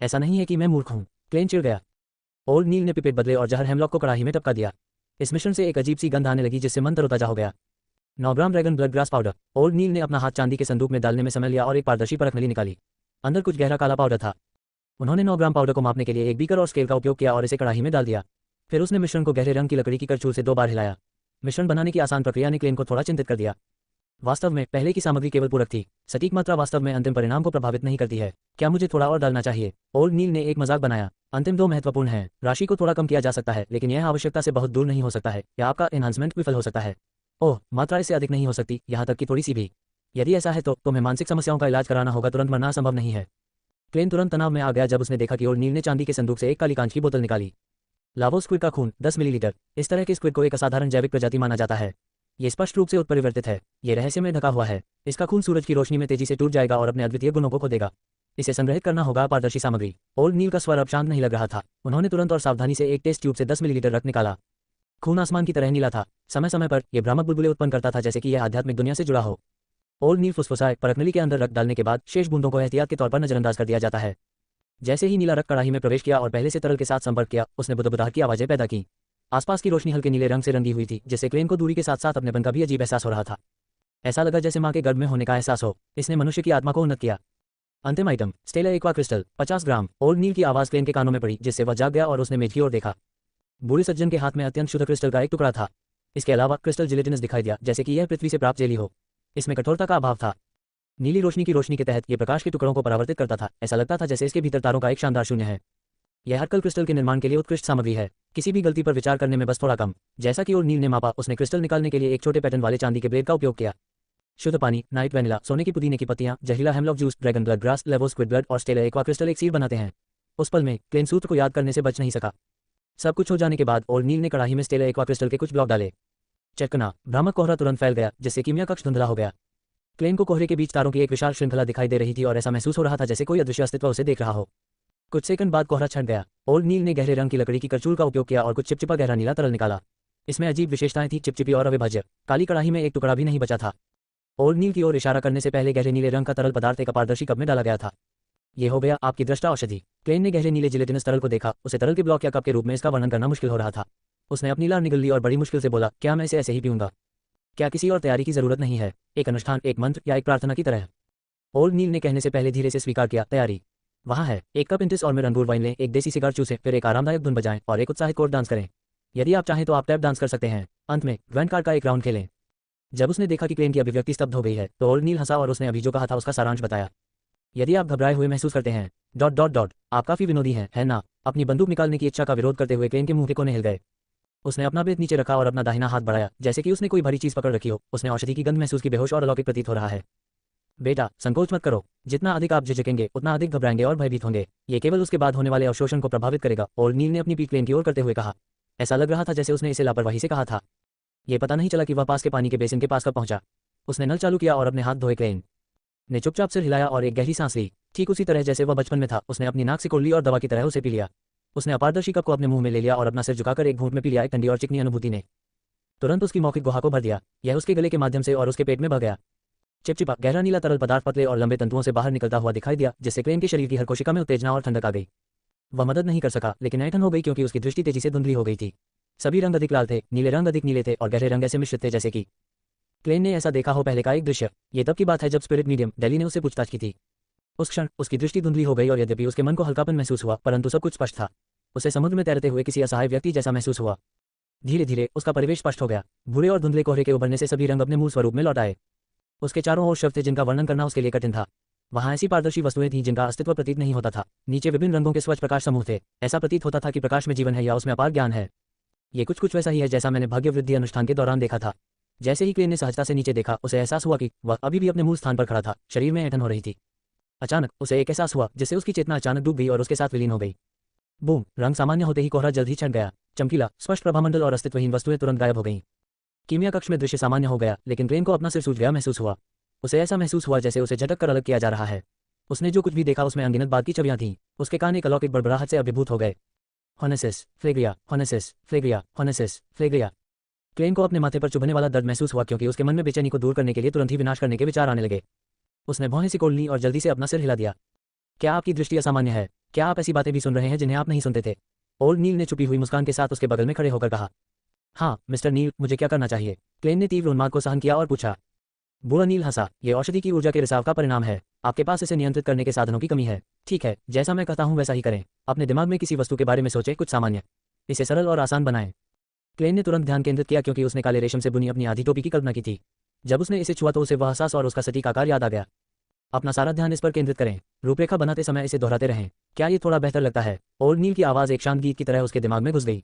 ऐसा नहीं है कि मैं मूर्ख हूँ। क्लेन चिढ़ गया। ओल्ड नील ने पिपेट बदले और जहर हेमलॉक को कड़ाही में टपका दिया। इस मिश्रण से एक अजीब सी गंध आने लगी जिससे मन तरोताजा हो गया। 9 gram dragon blood grass powder. Old Neil ने अपना हाथ चांदी के संदूक में डालने में समय लिया और एक पारदर्शी परख नली निकाली। अंदर कुछ गहरा काला पाउडर था। उन्होंने 9 ग्राम पाउडर को मापने के लिए एक बीकर और स्केल का उपयोग किया और इसे कड़ाही में डाल दिया। फिर उसने मिश्रण को गहरे रंग की लकड़ी की करछुल से 2 बार हिलाया। मिश्रण बनाने की आसान प्रक्रिया ने क्लेन को थोड़ा चिंतित कर दिया। वास्तव में पहले की सामग्री केवल पूरक थी, सटीक मात्रा वास्तव में अंतिम परिणाम को प्रभावित नहीं करती है। क्या मुझे थोड़ा और डालना चाहिए? ओल्ड नील ने एक मजाक बनाया। अंतिम 2 महत्वपूर्ण हैं। राशि को थोड़ा कम किया जा सकता है, लेकिन यह आवश्यकता से बहुत दूर नहीं हो सकता है, या आपका एनहांसमेंट विफल हो सकता है। ओह, मात्रा इससे अधिक नहीं हो सकती, यहाँ तक कि थोड़ी सी भी। यदि ऐसा है तो तुम्हें मानसिक समस्याओं का इलाज कराना होगा, तुरंत मरना संभव नहीं है। क्लेन तुरंत तनाव में आ गया जब उसने देखा कि ओल्ड नील ने चांदी के संदूक से एक काली कांच की बोतल निकाली। लावो स्क्विड का खून 10 मिलीलीटर। इस तरह के स्क्विड को एक असाधारण जैविक प्रजाति माना जाता है। ये स्पष्ट रूप से उत्परिवर्तित है। ये रहस्य में ढका हुआ है। इसका खून सूरज की रोशनी में तेजी से टूट जाएगा और अपने अद्वितीय गुणों को खो देगा। इसे संग्रहित करना होगा अपारदर्शी सामग्री। ओल्ड नील का स्वर अब शांत नहीं लग रहा था। उन्होंने तुरंत और सावधानी से एक टेस्ट ट्यूब से 10 मिलीलीटर रक्त निकाला। खून आसमान की तरह नीला था। समय समय पर यह भ्रामक बुलबुले उत्पन्न करता था, जैसे कि यह आध्यात्मिक दुनिया से जुड़ा हो। ओल्ड नील फुसफुसाए, परखनली के अंदर रक्त डालने के बाद शेष बूंदों को एहतियात के तौर पर नजरअंदाज कर दिया जाता है। जैसे ही नीला रक्त कड़ाही में प्रवेश किया और पहले से तरल के साथ संपर्क किया, उसने बुदबुदाहट की आवाजें पैदा की। आसपास की रोशनी हल्के नीले रंग से रंगी हुई थी, जिससे क्लेन को दूरी के साथ साथ अपनेपन का भी अजीब एहसास हो रहा था। ऐसा लगा जैसे मां के गर्भ में होने का एहसास हो। इसने मनुष्य की आत्मा को उन्नत किया। अंतिम आइटम, स्टेला एक्वा क्रिस्टल 50 ग्राम। ओल्ड नील की आवाज क्लेन के कानों में पड़ी, जिससे वह जाग गया और उसने मेज की ओर देखा। बूढ़े सज्जन के हाथ में अत्यंत शुद्ध क्रिस्टल का एक टुकड़ा था। इसके अलावा क्रिस्टल जिलेटिनस दिखाई दिया, जैसे कि यह पृथ्वी से प्राप्त जेली हो। इसमें कठोरता का अभाव था। नीली रोशनी की रोशनी के तहत यह प्रकाश के टुकड़ों को परावर्तित करता था। ऐसा लगता था जैसे इसके भीतर तारों का एक शानदार शून्य है। यह हटकल क्रिस्टल के निर्माण के लिए उत्कृष्ट सामग्री है। किसी भी गलती पर विचार करने में बस थोड़ा कम। जैसा कि ओल्ड नील ने मापा, उसने क्रिस्टल निकालने के लिए एक छोटे पैटर्न वाले चांदी के ब्लेड का उपयोग किया। शुद्ध पानी, नाइट वैनिला, सोने की पुदीने की पत्तियां, जहरीला hemlock juice, dragon blood grass, लेवो स्क्विड ब्लड और स्टेला एक्वा क्रिस्टल एक सीड बनाते हैं। उस पल में क्लेन सूत्र को याद करने से बच नहीं सका। सब कुछ हो जाने के बाद ओल्ड नील ने कड़ाही में स्टेला एक्वा क्रिस्टल के कुछ ब्लॉक डाले। चटकना, भ्रामक कोहरा तुरंत फैल गया, जिससे कीमिया कक्ष धुंधला हो गया। क्लेन को कोहरे के बीच तारों की एक विशाल श्रृंखला दिखाई दे रही थी और ऐसा महसूस हो रहा था जैसे कोई अदृश्य अस्तित्व उसे देख रहा हो। कुछ सेकंड बाद कोहरा छंट गया। ओल्ड नील ने गहरे रंग की लकड़ी की करचूल का उपयोग किया और कुछ चिपचिपा गहरा नीला तरल निकाला। इसमें अजीब विशेषताएं थी, चिपचिपी और अविभाज्य। काली कड़ाही में एक टुकड़ा भी नहीं बचा था। ओल्ड नील की ओर इशारा करने से पहले गहरे नीले रंग का तरल पदार्थ एक अपारदर्शी कप में डाला गया था। ये हो गया आपकी दृष्टा औषधि। क्लेन ने गहरे नीले जिलेटिनस तरल को देखा। उसे तरल के ब्लॉक या कप के रूप में इसका वर्णन करना मुश्किल हो रहा था। उसने अपनी लार निगल ली और बड़ी मुश्किल से बोला, क्या मैं इसे ऐसे ही पीऊंगा? क्या किसी और तैयारी की जरूरत नहीं है? एक अनुष्ठान, एक मंत्र या एक प्रार्थना की तरह? ओल्ड नील ने कहने से पहले धीरे से स्वीकार किया, तैयारी। वहाँ है। एक कप इंटिस और में अंगूर वाइन लें, एक देसी सिगार चूसें, फिर एक आरामदायक धुन बजाएं और एक उत्साहित कोर्ट डांस करें। यदि आप चाहें तो आप टैप डांस कर सकते हैं। अंत में ग्रैंड कार्ड का एक राउंड खेलें। जब उसने देखा कि क्लेन की अभिव्यक्ति स्तब्ध हो गई है, तो ओल्ड नील हंसा और उसने अभी जो कहा था उसका सारांश बताया। यदि आप घबराए हुए महसूस करते हैं आप काफी विनोदी हैं, है ना? अपनी बंदूक निकालने की इच्छा का विरोध करते हुए क्लेन के मुंह के कोने हिल गए। उसने अपना बेत नीचे रखा और अपना दाहिना हाथ बढ़ाया, जैसे कि उसने कोई भारी चीज पकड़ रखी हो। उसने औषधि की गंध महसूस की, बेहोश और अलौकिक प्रतीत हो रहा है। बेटा, संकोच मत करो। जितना अधिक आप झिझकेंगे, उतना अधिक घबराएंगे और भयभीत होंगे। ये केवल उसके बाद होने वाले अवशोषण को प्रभावित करेगा। ओल्ड नील ने अपनी पीठ क्लेन की ओर करते हुए कहा। ऐसा लग रहा था जैसे उसने इसे लापरवाही से कहा था। ये पता नहीं चला कि वह पास के पानी के बेसिन के पास कब पहुंचा। उसने नल चालू किया और अपने हाथ धोए। क्लेन ने चुपचाप सिर हिलाया और एक गहरी सांस ली, ठीक उसी तरह जैसे वह बचपन में था। उसने अपनी नाक सिकोड़ ली और दवा की तरह उसे पी लिया। उसने अपारदर्शी कप को अपने मुंह में ले लिया और अपना सिर झुकाकर एक घूंट में पी लिया। एक ठंडी और चिकनी अनुभूति ने तुरंत उसकी मौखिक गुहा को भर दिया। यह उसके गले के माध्यम से और उसके पेट में बह गया। चिपचिपा गहरा नीला तरल पदार्थ पतले और लंबे तंतुओं से बाहर निकलता हुआ दिखाई दिया, जिससे क्लेन के शरीर की हर कोशिका में उत्तेजना और ठंडक आ गई। वह मदद नहीं कर सका, लेकिन ऐंठन हो गई क्योंकि उसकी दृष्टि तेजी से धुंधली हो गई थी। सभी रंग अधिक लाल थे, नीले रंग अधिक नीले थे और गहरे रंग ऐसे मिश्रित थे जैसे कि क्लेन ने ऐसा देखा हो पहले का एक दृश्य। ये तब की बात है जब स्पिरिट मीडियम डेली ने उससे पूछताछ की थी। उस क्षण उसकी दृष्टि धुंधली हो गई और यद्यपि उसके मन को हल्कापन महसूस हुआ, परंतु सब कुछ स्पष्ट था। उसे समुद्र में तैरते हुए किसी असहाय व्यक्ति जैसा महसूस हुआ। धीरे धीरे उसका परिवेश स्पष्ट हो गया। भूरे और धुंधले कोहरे के उभरने से सभी रंग अपने मूल स्वरूप में लौट आए। उसके चारों ओर शब्द थे जिनका वर्णन करना उसके लिए कठिन था। वहां ऐसी पारदर्शी वस्तुएं थीं जिनका अस्तित्व प्रतीत नहीं होता था। नीचे विभिन्न रंगों के स्वच्छ प्रकाश समूह थे। ऐसा प्रतीत होता था कि प्रकाश में जीवन है या उसमें अपार ज्ञान है। ये कुछ वैसा ही है जैसा मैंने भाग्य वृद्धि अनुष्ठान के दौरान देखा था। जैसे ही क्लेन ने सहजता से नीचे देखा, उसे एहसास हुआ कि वह अभी भी अपने मूल स्थान पर खड़ा था। शरीर में ऐंठन हो रही थी। अचानक उसे एक एहसास हुआ जिससे उसकी चेतना अचानक डूब गई और उसके साथ विलीन हो गई। बूम! रंग सामान्य होते ही कोहरा जल्द ही छट गया। चमकीला, स्पष्ट प्रभामंडल और अस्तित्वहीन वस्तुएं तुरंत गायब हो गईं। कीमिया कक्ष में दृश्य सामान्य हो गया, लेकिन क्लेन को अपना सिर सूझ गया महसूस हुआ। उसे ऐसा महसूस हुआ जैसे उसे झटक कर अलग किया जा रहा है। उसने जो कुछ भी देखा उसमें अनगिनत बात की छवियां थीं। उसके कान एक अलौकिक बड़बड़ाहट से अभिभूत हो गए। होनेसिस फ्लेग्रिया, होनेसिस फ्लेग्रिया, होनेसिस फ्लेग्रिया। क्लेन को अपने माथे पर चुभने वाला दर्द महसूस हुआ क्योंकि उसके मन में बेचैनी को दूर करने के लिए तुरंत ही विनाश करने के विचार आने लगे। उसने भौहें सिकोड़ ली और जल्दी से अपना सिर हिला दिया। क्या आपकी दृष्टि असामान्य है? क्या आप ऐसी बातें भी सुन रहे हैं जिन्हें आप नहीं सुनते थे? ओल्ड नील ने छुपी हुई मुस्कान के साथ उसके बगल में खड़े होकर कहा। हाँ मिस्टर नील, मुझे क्या करना चाहिए? क्लेन ने तीव्र उन्माद को सहन किया और पूछा। बूढ़ा नील हंसा। ये औषधि की ऊर्जा के रिसाव का परिणाम है। आपके पास इसे नियंत्रित करने के साधनों की कमी है। ठीक है, जैसा मैं कहता हूँ वैसा ही करें। अपने दिमाग में किसी वस्तु के बारे में सोचें, कुछ सामान्य। इसे सरल और आसान बनाएं। क्लेन ने तुरंत ध्यान केंद्रित किया क्योंकि उसने काले रेशम से बुनी अपनी आधी टोपी की कल्पना की थी। जब उसने इसे छुआ तो उसे वह एहसास और उसका सटीक आकार याद आ गया। अपना सारा ध्यान इस पर केंद्रित करें। रूपरेखा बनाते समय इसे दोहराते रहें। क्या ये थोड़ा बेहतर लगता है? और नील की आवाज़ एक शांत गीत की तरह उसके दिमाग में घुस गई।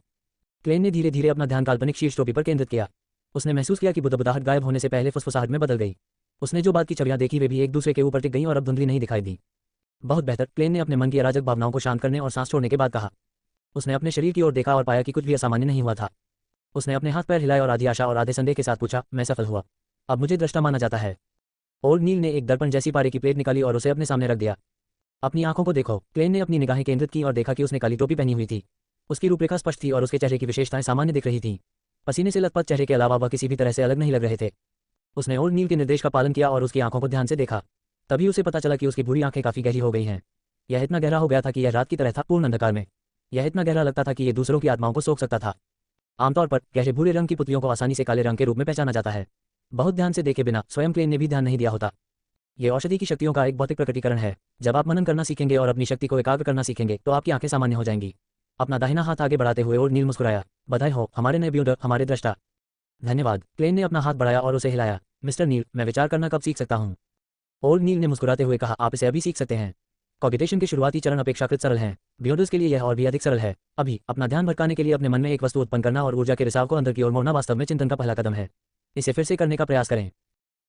क्लेन ने धीरे धीरे अपना ध्यान काल्पनिक शीर्ष टोपी पर केंद्रित किया। उसने महसूस किया कि बुदबुदाहट गायब होने से पहले फुसफुसाहट में बदल गई। उसने जो बात की छवियां देखी वे भी एक दूसरे के ऊपर टिक गईं और अब धुंधली नहीं दिखाई दी। बहुत बेहतर, क्लेन ने अपने मन की अराजक भावनाओं को शांत करने और सांस छोड़ने के बाद कहा। उसने अपने शरीर की ओर देखा और पाया कि कुछ भी असामान्य नहीं हुआ था। उसने अपने हाथ पैर हिलाए और आधी आशा और आधे संदेह के साथ पूछा, मैं सफल हुआ? अब मुझे दृष्टा माना जाता है? ओल्ड नील ने एक दर्पण जैसी पारे की प्लेट निकाली और उसे अपने सामने रख दिया। अपनी आंखों को देखो। क्लेन ने अपनी निगाहें केंद्रित की और देखा कि उसने काली टोपी पहनी हुई थी। उसकी रूपरेखा स्पष्ट थी और उसके चेहरे की विशेषताएं सामान्य दिख रही थीं। पसीने से लथपथ चेहरे के अलावा वह किसी भी तरह से अलग नहीं लग रहे थे। उसने ओल्ड नील के निर्देश का पालन किया और उसकी आंखों को ध्यान से देखा। तभी उसे पता चला कि उसकी भूरी आंखें काफी गहरी हो गई हैं। यह इतना गहरा हो गया था कि यह रात की तरह था, पूर्ण अंधकार में। यह इतना गहरा लगता था कि यह दूसरों की आत्माओं को सोख सकता था। आमतौर पर गहरे भूरे रंग की पुतलियों को आसानी से काले रंग के रूप में पहचाना जाता है। बहुत ध्यान से देखे बिना स्वयं क्लेन ने भी ध्यान नहीं दिया होता। ये औषधि की शक्तियों का एक भौतिक प्रकटीकरण है। जब आप मनन करना सीखेंगे और अपनी शक्ति को एकाग्र करना सीखेंगे तो आपकी आंखें सामान्य हो जाएंगी। अपना दाहिना हाथ आगे बढ़ाते हुए और नील मुस्कुराया। बधाई हो हमारे नए ब्यूडर, हमारे दृष्टा। धन्यवाद। क्लेन ने अपना हाथ बढ़ाया और उसे हिलाया। मिस्टर नील, मैं विचार करना कब सीख सकता हूँ? ओल्ड नील ने मुस्कुराते हुए कहा, आप इसे अभी सीख सकते हैं। कॉग्निशन के शुरुआती चरण अपेक्षाकृत सरल हैं। बियॉन्डर्स के लिए यह और भी अधिक सरल है। अभी अपना ध्यान भटकाने के लिए अपने मन में एक वस्तु उत्पन्न करना और ऊर्जा के रिसाव को अंदर की ओर मोड़ना वास्तव में चिंतन का पहला कदम है। इसे फिर से करने का प्रयास करें।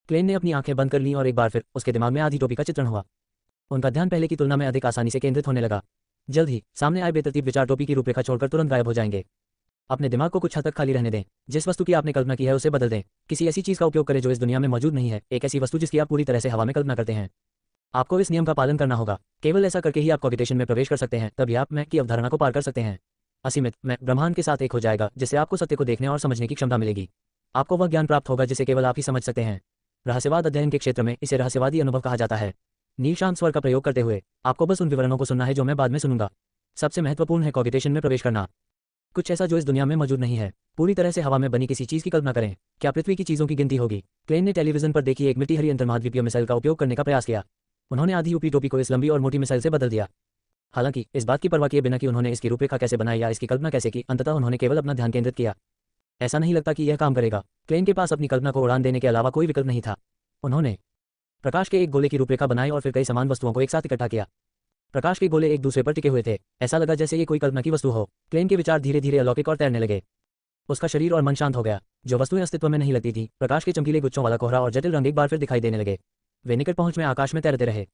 क्लेन ने अपनी आंखें बंद कर लीं और एक बार फिर उसके दिमाग में आधी टोपी का चित्रण हुआ। उनका ध्यान पहले की तुलना में अधिक आसानी से केंद्रित होने लगा। जल्द ही सामने आए बेतरतीब विचार टोपी की रूपरेखा छोड़कर तुरंत गायब हो जाएंगे। अपने दिमाग को कुछ हद तक खाली रहने दें। जिस वस्तु की आपने कल्पना की है उसे बदल दें। किसी ऐसी चीज का उपयोग करें जो इस दुनिया में मौजूद नहीं है, एक ऐसी वस्तु जिसकी आप पूरी तरह से हवा में कल्पना करते हैं। आपको इस नियम का पालन करना होगा। केवल ऐसा करके ही आप कॉग्निशन में प्रवेश कर सकते हैं, तभी आप मैं की अवधारणा को पार कर सकते हैं। असीमित मैं ब्रह्मांड के साथ एक हो जाएगा, जिससे आपको सत्य को देखने और समझने की क्षमता मिलेगी। आपको वह ज्ञान प्राप्त होगा जिसे केवल आप ही समझ सकते हैं। रहस्यवाद अध्ययन के क्षेत्र में इसे रहस्यवादी अनुभव कहा जाता है। नील शांत स्वर का प्रयोग करते हुए, आपको बस उन विवरणों को सुनना है जो मैं बाद में सुनूंगा। सबसे महत्वपूर्ण है कॉग्निशन में प्रवेश करना। कुछ ऐसा जो इस दुनिया में मौजूद नहीं है। पूरी तरह से हवा में बनी किसी चीज की कल्पना करें। क्या पृथ्वी की चीजों की गिनती होगी? क्लेन ने टेलीविजन पर देखी एक मिट्टी हरी अंतर्महाद्वीपीय मिसाइल का उपयोग करने का प्रयास किया। उन्होंने आधी ऊपरी टोपी को इस लंबी और मोटी मिसाइल से बदल दिया। हालांकि इस बात की परवाह किए बिना कि उन्होंने इसकी रूपरेखा कैसे बनाई या इसकी कल्पना कैसे की, अंततः उन्होंने केवल अपना ध्यान केंद्रित किया। ऐसा नहीं लगता कि यह काम करेगा। क्लेन के पास अपनी कल्पना को उड़ान देने के अलावा कोई विकल्प नहीं था। उन्होंने प्रकाश के एक गोले की रूपरेखा बनाई और फिर कई समान वस्तुओं को एक साथ इकट्ठा किया। प्रकाश के गोले एक दूसरे पर टिके हुए थे। ऐसा लगा जैसे ये कोई कल्पना की वस्तु हो। क्लेन के विचार धीरे धीरे अलौकिक और तैरने लगे। उसका शरीर और मन शांत हो गया। जो वस्तुएं अस्तित्व में नहीं लगती थी, प्रकाश के चमकीले गुच्छों वाला कोहरा और जटिल रंग एक बार फिर दिखाई देने लगे। वे निकट पहुंच में आकाश में तैरते रहे।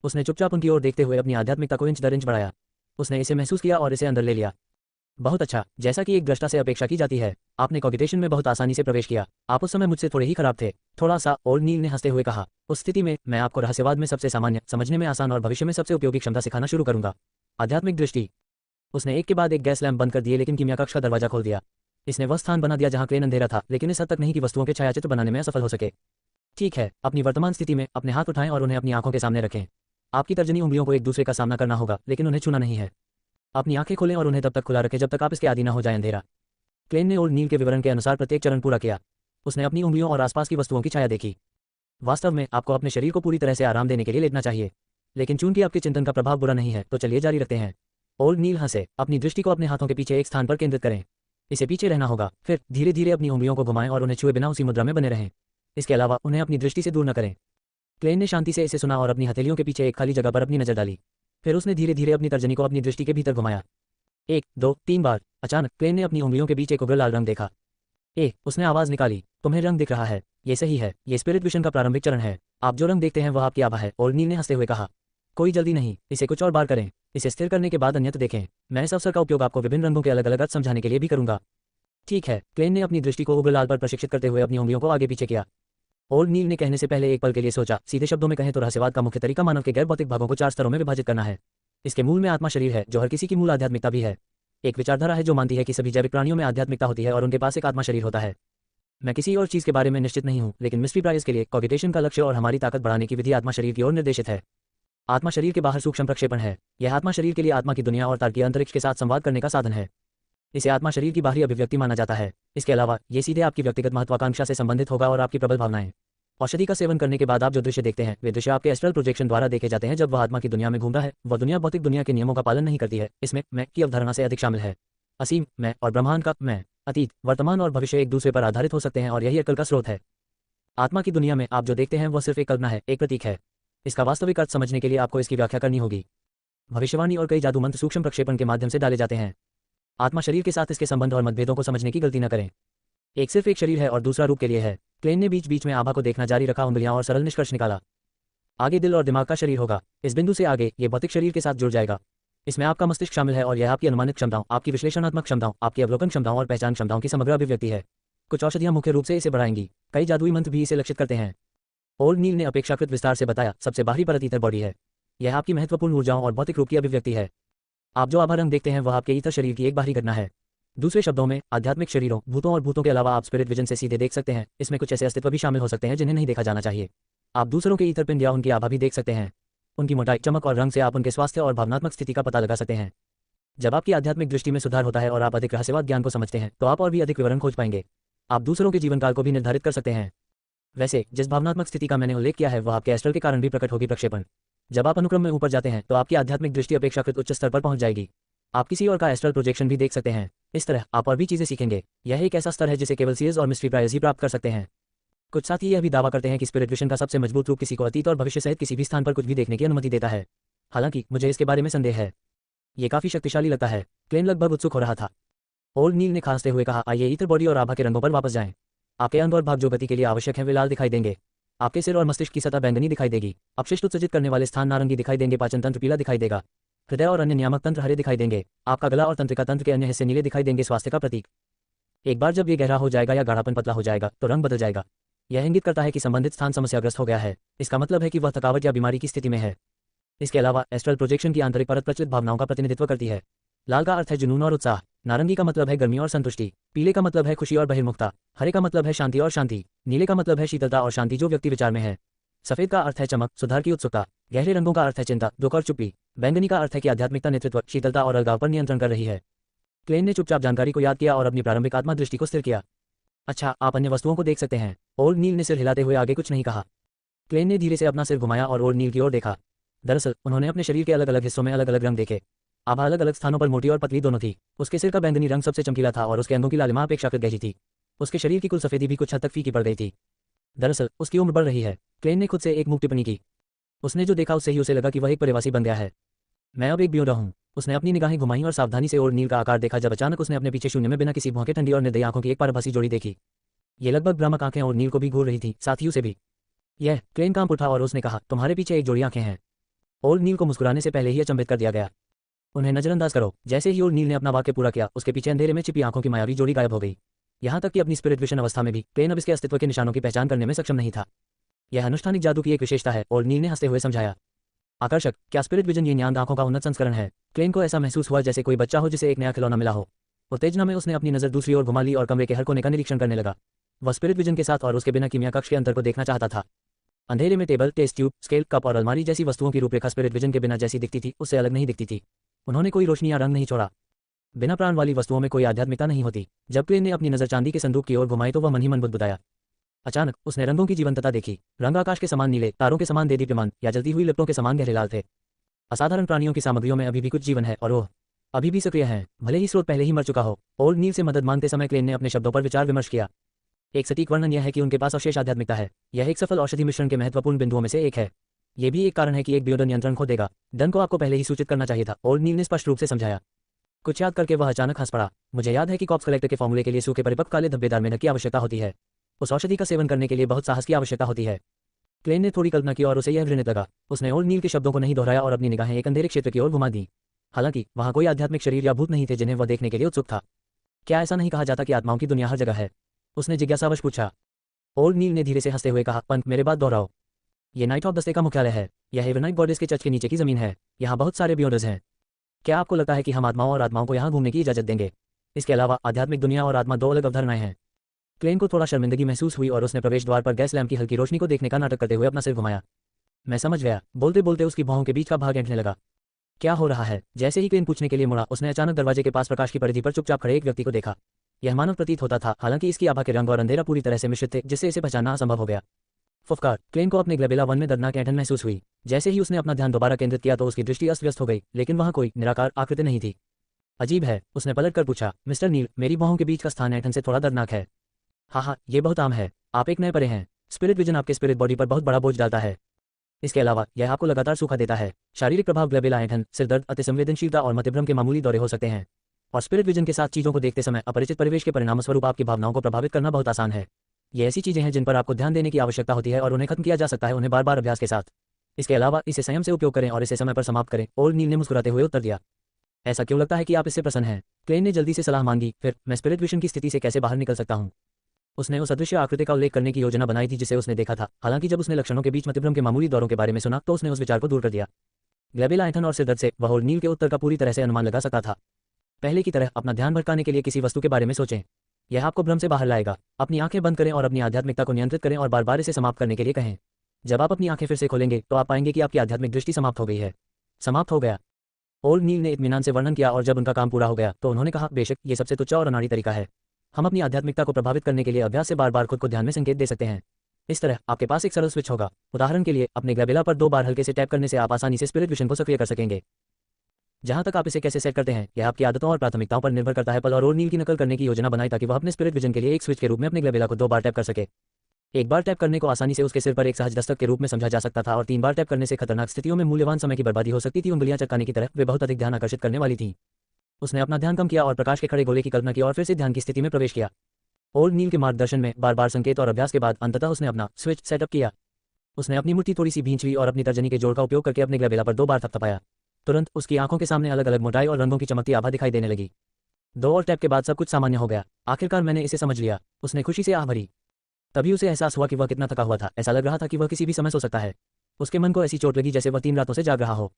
उसने चुपचाप उनकी ओर देखते हुए अपनी आध्यात्मिकता को इंच दर इंच बढ़ाया। उसने इसे महसूस किया और इसे अंदर ले लिया। बहुत अच्छा, जैसा कि एक दृष्टा से अपेक्षा की जाती है। आपने कॉग्निशन में बहुत आसानी से प्रवेश किया। आप उस समय मुझसे थोड़े ही खराब थे, थोड़ा सा। ओल्ड नील ने हंसते हुए कहा, उस स्थिति में मैं आपको रहस्यवाद में सबसे सामान्य, समझने में आसान और भविष्य में सबसे उपयोगी क्षमता सिखाना शुरू करूंगा। आध्यात्मिक दृष्टि। उसने एक के बाद एक गैस लैंप बंद कर दिए लेकिन कीमिया कक्ष का दरवाजा खोल दिया। इसने वह स्थान बना दिया जहां क्लेन अंधेरा था, लेकिन इस हद तक नहीं कि वस्तुओं के छायाचित्र बनाने में असफल हो सके। ठीक है, अपनी वर्तमान स्थिति में अपने हाथ उठाएं और उन्हें अपनी आंखों के सामने रखें। आपकी तर्जनी उंगलियों को एक दूसरे का सामना करना होगा, लेकिन उन्हें छूना नहीं है। अपनी आंखें खोलें और उन्हें तब तक खुला रखें जब तक आप इसके आदी न हो जाए अंधेरा। क्लेन ने ओल्ड नील के विवरण के अनुसार प्रत्येक चरण पूरा किया। उसने अपनी उंगलियों और आसपास की वस्तुओं की छाया देखी। वास्तव में आपको अपने शरीर को पूरी तरह से आराम देने के लिए लेटना चाहिए, लेकिन चूंकि आपके चिंतन का प्रभाव बुरा नहीं है तो चलिए जारी रखते हैं। ओल्ड नील हंसे। अपनी दृष्टि को अपने हाथों के पीछे एक स्थान पर केंद्रित करें। इसे पीछे रहना होगा। फिर धीरे धीरे अपनी उंगलियों को घुमाएं और उन्हें छुए बिना उसी मुद्रा में बने रहें। इसके अलावा उन्हें अपनी दृष्टि से दूर न करें। क्लेन ने शांति से इसे सुना और अपनी हथेलियों के पीछे एक खाली जगह पर अपनी नजर डाली। फिर उसने धीरे धीरे अपनी तर्जनी को अपनी दृष्टि के भीतर घुमाया। 1, 2, 3 बार। अचानक क्लेन ने अपनी उंगलियों के बीच एक उग्र लाल रंग देखा। उसने आवाज निकाली, तुम्हें रंग दिख रहा है। ये सही है, ये स्पिरिट विजन का प्रारंभिक चरण है। आप जो रंग देखते हैं वह आपकी आभा है। ओल्ड नील ने हंसते हुए कहा, कोई जल्दी नहीं, इसे कुछ और बार करें। इसे स्थिर करने के बाद अन्यत्र देखें। मैं इस अवसर का उपयोग आपको विभिन्न रंगों के अलग अलग अर्थ समझाने के लिए भी करूंगा। ठीक है। क्लेन ने अपनी दृष्टि को उग्र लाल पर प्रशिक्षित करते हुए अपनी उंगलियों को आगे पीछे किया। ओल्ड नील ने कहने से पहले एक पल के लिए सोचा। सीधे शब्दों में कहें तो रहस्यवाद का मुख्य तरीका मानव के गैर भौतिक भागों को 4 स्तरों में विभाजित करना है। इसके मूल में आत्मा शरीर है, जो हर किसी की मूल आध्यात्मिकता भी है। एक विचारधारा है जो मानती है कि सभी जैविक प्राणियों में आध्यात्मिकता होती है और उनके पास एक आत्मा शरीर होता है। मैं किसी और चीज के बारे में निश्चित नहीं हूं, लेकिन मिस्ट्री प्राइज के लिए कॉग्निशन का लक्ष्य और हमारी ताकत बढ़ाने की विधि आत्मा शरीर की ओर निर्देशित है। आत्मा शरीर के बाहर सूक्ष्म प्रक्षेपण है। यह आत्मा शरीर के लिए आत्मा की दुनिया और तार्किक अंतरिक्ष के साथ संवाद करने का साधन है। इसे आत्मा शरीर की बाहरी अभिव्यक्ति माना जाता है। इसके अलावा ये सीधे आपकी व्यक्तिगत महत्वाकांक्षा से संबंधित होगा और आपकी प्रबल भावनाएं। औषधि का सेवन करने के बाद आप जो दृश्य देखते हैं वे दृश्य आपके एस्ट्रल प्रोजेक्शन द्वारा देखे जाते हैं। जब वह आत्मा की दुनिया में घूम रहा है, वह दुनिया भौतिक दुनिया के नियमों का पालन नहीं करती है। इसमें मैं की अवधारणा से अधिक शामिल है। असीम मैं और ब्रह्मांड का मैं, अतीत, वर्तमान और भविष्य एक दूसरे पर आधारित हो सकते हैं और यही अक्ल का स्रोत है। आत्मा की दुनिया में आप जो देखते हैं वह सिर्फ एक कल्पना है, एक प्रतीक है। इसका वास्तविक अर्थ समझने के लिए आपको इसकी व्याख्या करनी होगी। भविष्यवाणी और कई जादू मंत्र सूक्ष्म प्रक्षेपण के माध्यम से डाले जाते हैं। आत्मा शरीर के साथ इसके संबंध और मतभेदों को समझने की गलती न करें। एक सिर्फ एक शरीर है और दूसरा रूप के लिए है। क्लेन ने बीच बीच में आभा को देखना जारी रखा, उंगलियां और सरल निष्कर्ष निकाला। आगे दिल और दिमाग का शरीर होगा। इस बिंदु से आगे ये भौतिक शरीर के साथ जुड़ जाएगा। इसमें आपका मस्तिष्क शामिल है और यह आपकी अनुमानित क्षमताओं, आपकी विश्लेषणात्मक क्षमताओं, आपकी अवलोकन क्षमताओं और पहचान क्षमताओं की समग्र अभिव्यक्ति है। कुछ औषधियां मुख्य रूप से इसे बढ़ाएंगी। कई जादुई मंत्र भी इसे लक्षित करते हैं। ओल्ड नील ने अपेक्षाकृत विस्तार से बताया, सबसे बाहरी परत ईथर बॉडी है। यह आपकी महत्वपूर्ण ऊर्जाओं और भौतिक रूप की अभिव्यक्ति है। आप जो आभा रंग देखते हैं वह आपके ईथर शरीर की एक बाहरी घटना है। दूसरे शब्दों में, आध्यात्मिक शरीरों, भूतों और भूतों के अलावा आप स्पिरिट विजन से सीधे देख सकते हैं। इसमें कुछ ऐसे अस्तित्व भी शामिल हो सकते हैं जिन्हें नहीं देखा जाना चाहिए। आप दूसरों के ईथर पिंड या उनकी आभा भी देख सकते हैं। उनकी मोटाई, चमक और रंग से आप उनके स्वास्थ्य और भावनात्मक स्थिति का पता लगा सकते हैं। जब आपकी आध्यात्मिक दृष्टि में सुधार होता है और आप अधिक रहस्यवाद ज्ञान को समझते हैं तो आप और भी अधिक विवरण खोज पाएंगे। आप दूसरों के जीवन काल को भी निर्धारित कर सकते हैं। वैसे जिस भावनात्मक स्थिति का मैंने उल्लेख किया है वह आपके एस्ट्रल के कारण भी प्रकट होगी। प्रक्षेपण, जब आप अनुक्रम में ऊपर जाते हैं तो आपकी आध्यात्मिक दृष्टि अपेक्षाकृत उच्च स्तर पर पहुंच जाएगी। आप किसी और का एस्ट्रल प्रोजेक्शन भी देख सकते हैं। इस तरह आप और भी चीजें सीखेंगे। यह एक ऐसा स्तर है जिसे केवल सीएस और मिस्ट्री प्रायर्स ही प्राप्त कर सकते हैं। कुछ साथी यह भी दावा करते हैं कि स्पिरिट विजन का सबसे मजबूत रूप किसी को अतीत और भविष्य सहित किसी भी स्थान पर कुछ भी देखने की अनुमति देता है। हालांकि मुझे इसके बारे में संदेह है। ये काफी शक्तिशाली लगता है। क्लेन लगभग उत्सुक हो रहा था। ओल्ड नील ने खांसते हुए कहा, आइए ईथर बॉडी और आभा के रंगों पर वापस जाएं। आपके अंग और भाग जो गति के लिए आवश्यक है वे लाल दिखाई देंगे। आपके सिर और मस्तिष्क की सतह बैंगनी दिखाई देगी। अपशिष्ट उत्सर्जित करने वाले स्थान नारंगी दिखाई देंगे। पाचन तंत्र पीला दिखाई देगा। हृदय और अन्य नियामक तंत्र हरे दिखाई देंगे। आपका गला और तंत्रिका तंत्र के अन्य हिस्से नीले दिखाई देंगे, स्वास्थ्य का प्रतीक। एक बार जब ये गहरा हो जाएगा या गाढ़ापन पतला हो जाएगा तो रंग बदल जाएगा। यह इंगित करता है कि संबंधित स्थान समस्याग्रस्त हो गया है। इसका मतलब है कि वह थकावट या बीमारी की स्थिति में है। इसके अलावा एस्ट्रल प्रोजेक्शन की आंतरिक परत प्रचलित भावनाओं का प्रतिनिधित्व करती है। लाल का अर्थ है जुनून और उत्साह। नारंगी का मतलब है गर्मी और संतुष्टि। पीले का मतलब है खुशी और बहिर्मुखता। हरे का मतलब है शांति और शांति। नीले का मतलब है शीतलता और शांति जो व्यक्ति विचार में है। सफेद का अर्थ है चमक, सुधार की उत्सुकता। गहरे रंगों का अर्थ है चिंता, दुख और चुप्पी। बैंगनी का अर्थ है कि आध्यात्मिकता नेतृत्व, शीतलता और अलगाव पर नियंत्रण कर रही है। क्लेन ने चुपचाप जानकारी को याद किया और अपनी प्रारंभिक आत्मा दृष्टि को स्थिर किया। अच्छा, आप अन्य वस्तुओं को देख सकते हैं। ओल्ड नील ने सिर हिलाते हुए आगे कुछ नहीं कहा। क्लेन ने धीरे से अपना सिर घुमाया और ओल्ड नील की ओर देखा। दरअसल उन्होंने अपने शरीर के अलग अलग हिस्सों में अलग अलग रंग देखे। आभा अलग अलग स्थानों पर मोटी और पतली दोनों थी। उसके सिर का बैंगनी रंग सबसे चमकीला था और उसके अंगों की लालिमा अपेक्षाकृत गहरी थी। उसके शरीर की कुल सफेदी भी कुछ हद तक फीकी पड़ गई थी। दरअसल उसकी उम्र बढ़ रही है। क्लेन ने खुद से एक मूक टिप्पणी की। उसने जो देखा उससे ही उसे लगा कि वह एक परिवासी बन गया है। मैं अब एक बियोडा हूँ। उसने अपनी निगाहें घुमाई और सावधानी से ओल्ड नील का आकार देखा। जब अचानक उसने अपने पीछे शून्य में बिना किसी भौंके ठंडी और निर्दयी आंखों की एक पारभासी जोड़ी देखी। ये लगभग भ्रामक आंखें ओल्ड नील को भी घूर रही थी, साथ ही उसे भी। यह क्लेन कांप उठा और उसने कहा, तुम्हारे पीछे एक जोड़ी आंखें हैं। ओल्ड नील को मुस्कुराने से पहले ही अचंभित कर दिया गया। उन्हें नजरअंदाज करो। जैसे ही ओल्ड नील ने अपना वाक्य पूरा किया उसके पीछे अंधेरे में छिपी आंखों की मायावी जोड़ी गायब हो गई। यहाँ तक कि अपनी स्पिरिट विजन अवस्था में भी क्लेन अब इसके अस्तित्व के निशानों की पहचान करने में सक्षम नहीं था। यह अनुष्ठानिक जादू की एक विशेषता है, ओल्ड नील ने हंसते हुए समझाया। आकर्षक, क्या स्पिरिट विजन ये न्यान आंखों का उन्नत संस्करण है? क्लेन को ऐसा महसूस हुआ जैसे कोई बच्चा हो जिसे एक नया खिलौना मिला हो। उत्तेजना में उसने अपनी नजर दूसरी ओर घुमा ली और कमरे के हर कोने का निरीक्षण करने लगा। वह स्पिरिट विजन के साथ और उसके बिना कीमिया कक्ष के अंतर को देखना चाहता था। अंधेरे में table, test tube, scale, cup और अलमारी जैसी वस्तुओं की रूपरेखा स्पिरिट विजन के बिना जैसी दिखती थी उससे अलग नहीं दिखती थी। उन्होंने कोई रोशनी या रंग नहीं छोड़ा। बिना प्राण वाली वस्तुओं में कोई आध्यात्मिकता नहीं होती। जब क्लेन ने अपनी नजर चांदी के संदूक की ओर घुमाई तो वह मन ही मन बुदबुदाया। अचानक उसने रंगों की जीवंतता देखी। रंग आकाश के समान नीले, तारों के समान देदीप्यमान या जलती हुई लिप्टों के समान गहरे लाल थे। असाधारण प्राणियों की सामग्रियों में अभी भी कुछ जीवन है और वह अभी भी सक्रिय है, भले ही स्रोत पहले ही मर चुका हो। ओल्ड नील से मदद मांगते समय क्लेन ने अपने शब्दों पर विचार विमर्श किया। एक सटीक वर्णन यह है कि उनके पास अवशेष आध्यात्मिकता है। यह एक सफल औषधि मिश्रण के महत्वपूर्ण बिंदुओं में से एक है। यह भी एक कारण है कि एक बियोडन नियंत्रण खो देगा। डन को आपको पहले ही सूचित करना चाहिए था, ओल्ड नील ने स्पष्ट रूप से समझाया। कुछ याद करके वह अचानक हंस पड़ा। मुझे याद है कि कॉप्स कलेक्टर के फॉर्मूले के लिए सूखे परिपक्व काले धब्बेदार मेंढक की आवश्यकता होती है। उस औषधि का सेवन करने के लिए बहुत साहस की आवश्यकता होती है। क्लेन ने थोड़ी कल्पना की और उसे यह घृणित लगा। उसने ओल्ड नील के शब्दों को नहीं दोहराया और अपनी निगाहें एक अंधेरे क्षेत्र की ओर घुमा दी। हालांकि वहां कोई आध्यात्मिक शरीर या भूत नहीं थे जिन्हें वह देखने के लिए उत्सुक था। क्या ऐसा नहीं कहा जाता कि आत्माओं की दुनिया हर जगह है? उसने जिज्ञासावश पूछा। ओल्ड नील ने धीरे से हंसते हुए कहा, पंत मेरे बात दोहराओ। ये नाइट ऑफ दस्ते का मुख्यालय है। यह हेवनाइट गॉडेस के चर्च के नीचे की जमीन है। यहाँ बहुत सारे बियोडर्स हैं। क्या आपको लगता है कि हम आत्माओं और आत्माओं को यहाँ घूमने की इजाजत देंगे? इसके अलावा आध्यात्मिक दुनिया और आत्मा दो अलग अवधारणाएं हैं। क्लेन को थोड़ा शर्मिंदगी महसूस हुई और उसने प्रवेश द्वार पर गैस लैंप की हल्की रोशनी को देखने का नाटक करते हुए अपना सिर घुमाया। मैं समझ गया। बोलते बोलते उसकी भौहों के बीच का भाग ऐंठने लगा। क्या हो रहा है? जैसे ही क्लेन पूछने के लिए मुड़ा उसने अचानक दरवाजे के पास प्रकाश की परिधि पर चुपचाप खड़े एक व्यक्ति को देखा। यह मानव प्रतीत होता था, हालांकि इसकी आभा के रंग और अंधेरा पूरी तरह से मिश्रित थे जिससे इसे पहचानना असंभव हो गया। फुफकार। क्लेन को अपने ग्लेबेला वन में दर्दनाक ऐंठन महसूस हुई। जैसे ही उसने अपना ध्यान दोबारा केंद्रित किया तो उसकी दृष्टि अस्त व्यस्त हो गई, लेकिन वहां कोई निराकार आकृति नहीं थी। अजीब है, उसने पलट कर पूछा। मिस्टर नील, मेरी बाहों के बीच का स्थान ऐंठन से थोड़ा दर्दनाक है। हाँ, ये बहुत आम है। आप एक नए परे हैं। स्पिरिट विजन आपके स्पिरिट बॉडी पर बहुत बड़ा बोझ डालता है। इसके अलावा यह आपको लगातार सूखा देता है। शारीरिक प्रभाव ग्लेबेला ऐंठन, सिरदर्द, अतिसंवेदनशीलता और मतिभ्रम के मामूली दौरे हो सकते हैं। और स्पिरिट विजन के साथ चीजों को देखते समय अपरिचित परिवेश के परिणामस्वरूप आपकी भावनाओं को प्रभावित करना बहुत आसान है। ये ऐसी चीजें हैं जिन पर आपको ध्यान देने की आवश्यकता होती है और उन्हें खत्म किया जा सकता है, उन्हें बार बार अभ्यास के साथ। इसके अलावा इसे संयम से उपयोग करें और इसे समय पर समाप्त करें। ओल्ड नील ने मुस्कुराते हुए उत्तर दिया। ऐसा क्यों लगता है कि आप इससे प्रसन्न हैं? क्लेन ने जल्दी से सलाह मांगी। फिर मैं स्पिरिट विजन की स्थिति से कैसे बाहर निकल सकता हूँ? उसने उस अदृश्य आकृति का उल्लेख करने की योजना बनाई थी जिसे उसने देखा था। हालांकि जब उसने लक्षणों के बीच मतिभ्रम के मामूली दौरों के बारे में सुना तो उसने उस विचार को दूर कर दिया। ग्लेबेला ऐंठन और सिरदर्द से वह ओल्ड नील के उत्तर का पूरी तरह से अनुमान लगा सकता था। पहले की तरह अपना ध्यान भटकाने के लिए किसी वस्तु के बारे में सोचें। यह आपको भ्रम से बाहर लाएगा। अपनी आंखें बंद करें और अपनी आध्यात्मिकता को नियंत्रित करें और बार बार इसे समाप्त करने के लिए कहें। जब आप अपनी आंखें फिर से खोलेंगे तो आप पाएंगे कि आपकी आध्यात्मिक दृष्टि समाप्त हो गई है। समाप्त हो गया। ओल्ड नील ने इत्मीनान से वर्णन किया और जब उनका काम पूरा हो गया तो उन्होंने कहा, बेशक ये सबसे तुच्छ और अनाड़ी तरीका है। हम अपनी आध्यात्मिकता को प्रभावित करने के लिए अभ्यास से बार बार खुद को ध्यान में संकेत दे सकते हैं। इस तरह आपके पास एक सरल स्विच होगा। उदाहरण के लिए अपने ग्लेबेला पर 2 बार हल्के से टैप करने से आप आसानी से स्पिरिट विजन को सक्रिय कर सकेंगे। जहां तक आप इसे कैसे सेट करते हैं यह आपकी आदतों और प्राथमिकताओं पर निर्भर करता है। पल और ओल्ड नील की नकल करने की योजना बनाई ताकि वह अपने स्पिरिट विजन के लिए एक स्विच के रूप में अपने ग्लेबेला को 2 बार टैप कर सके। एक बार टैप करने को आसानी से उसके सिर पर एक सहज दस्तक के रूप में समझा जा सकता था और 3 बार टैप करने से खतरनाक स्थितियों में मूल्यवान समय की बर्बादी हो सकती थी। उंगलियां चटकाने की तरह वे बहुत अधिक ध्यान आकर्षित करने वाली थीं। उसने अपना ध्यान कम किया और प्रकाश के खड़े गोले की कल्पना की और फिर से ध्यान की स्थिति में प्रवेश किया। ओल्ड नील के मार्गदर्शन में बार बार संकेत और अभ्यास के बाद अंततः उसने अपना स्विच सेटअप किया। उसने अपनी मुट्ठी थोड़ी सी भींच हुई और अपनी तर्जनी के जोड़ का उपयोग करके अपने ग्लेबेला पर 2 बार थपथपाया। तुरंत उसकी आंखों के सामने अलग अलग मोटाई और रंगों की चमकती आभा दिखाई देने लगी। 2 और टैप के बाद सब कुछ सामान्य हो गया। आखिरकार मैंने इसे समझ लिया। उसने खुशी से आह भरी। तभी उसे एहसास हुआ कि वह कितना थका हुआ था। ऐसा लग रहा था कि वह किसी भी समय सो सकता है। उसके मन को ऐसी चोट लगी जैसे वह 3 रातों से जाग रहा हो।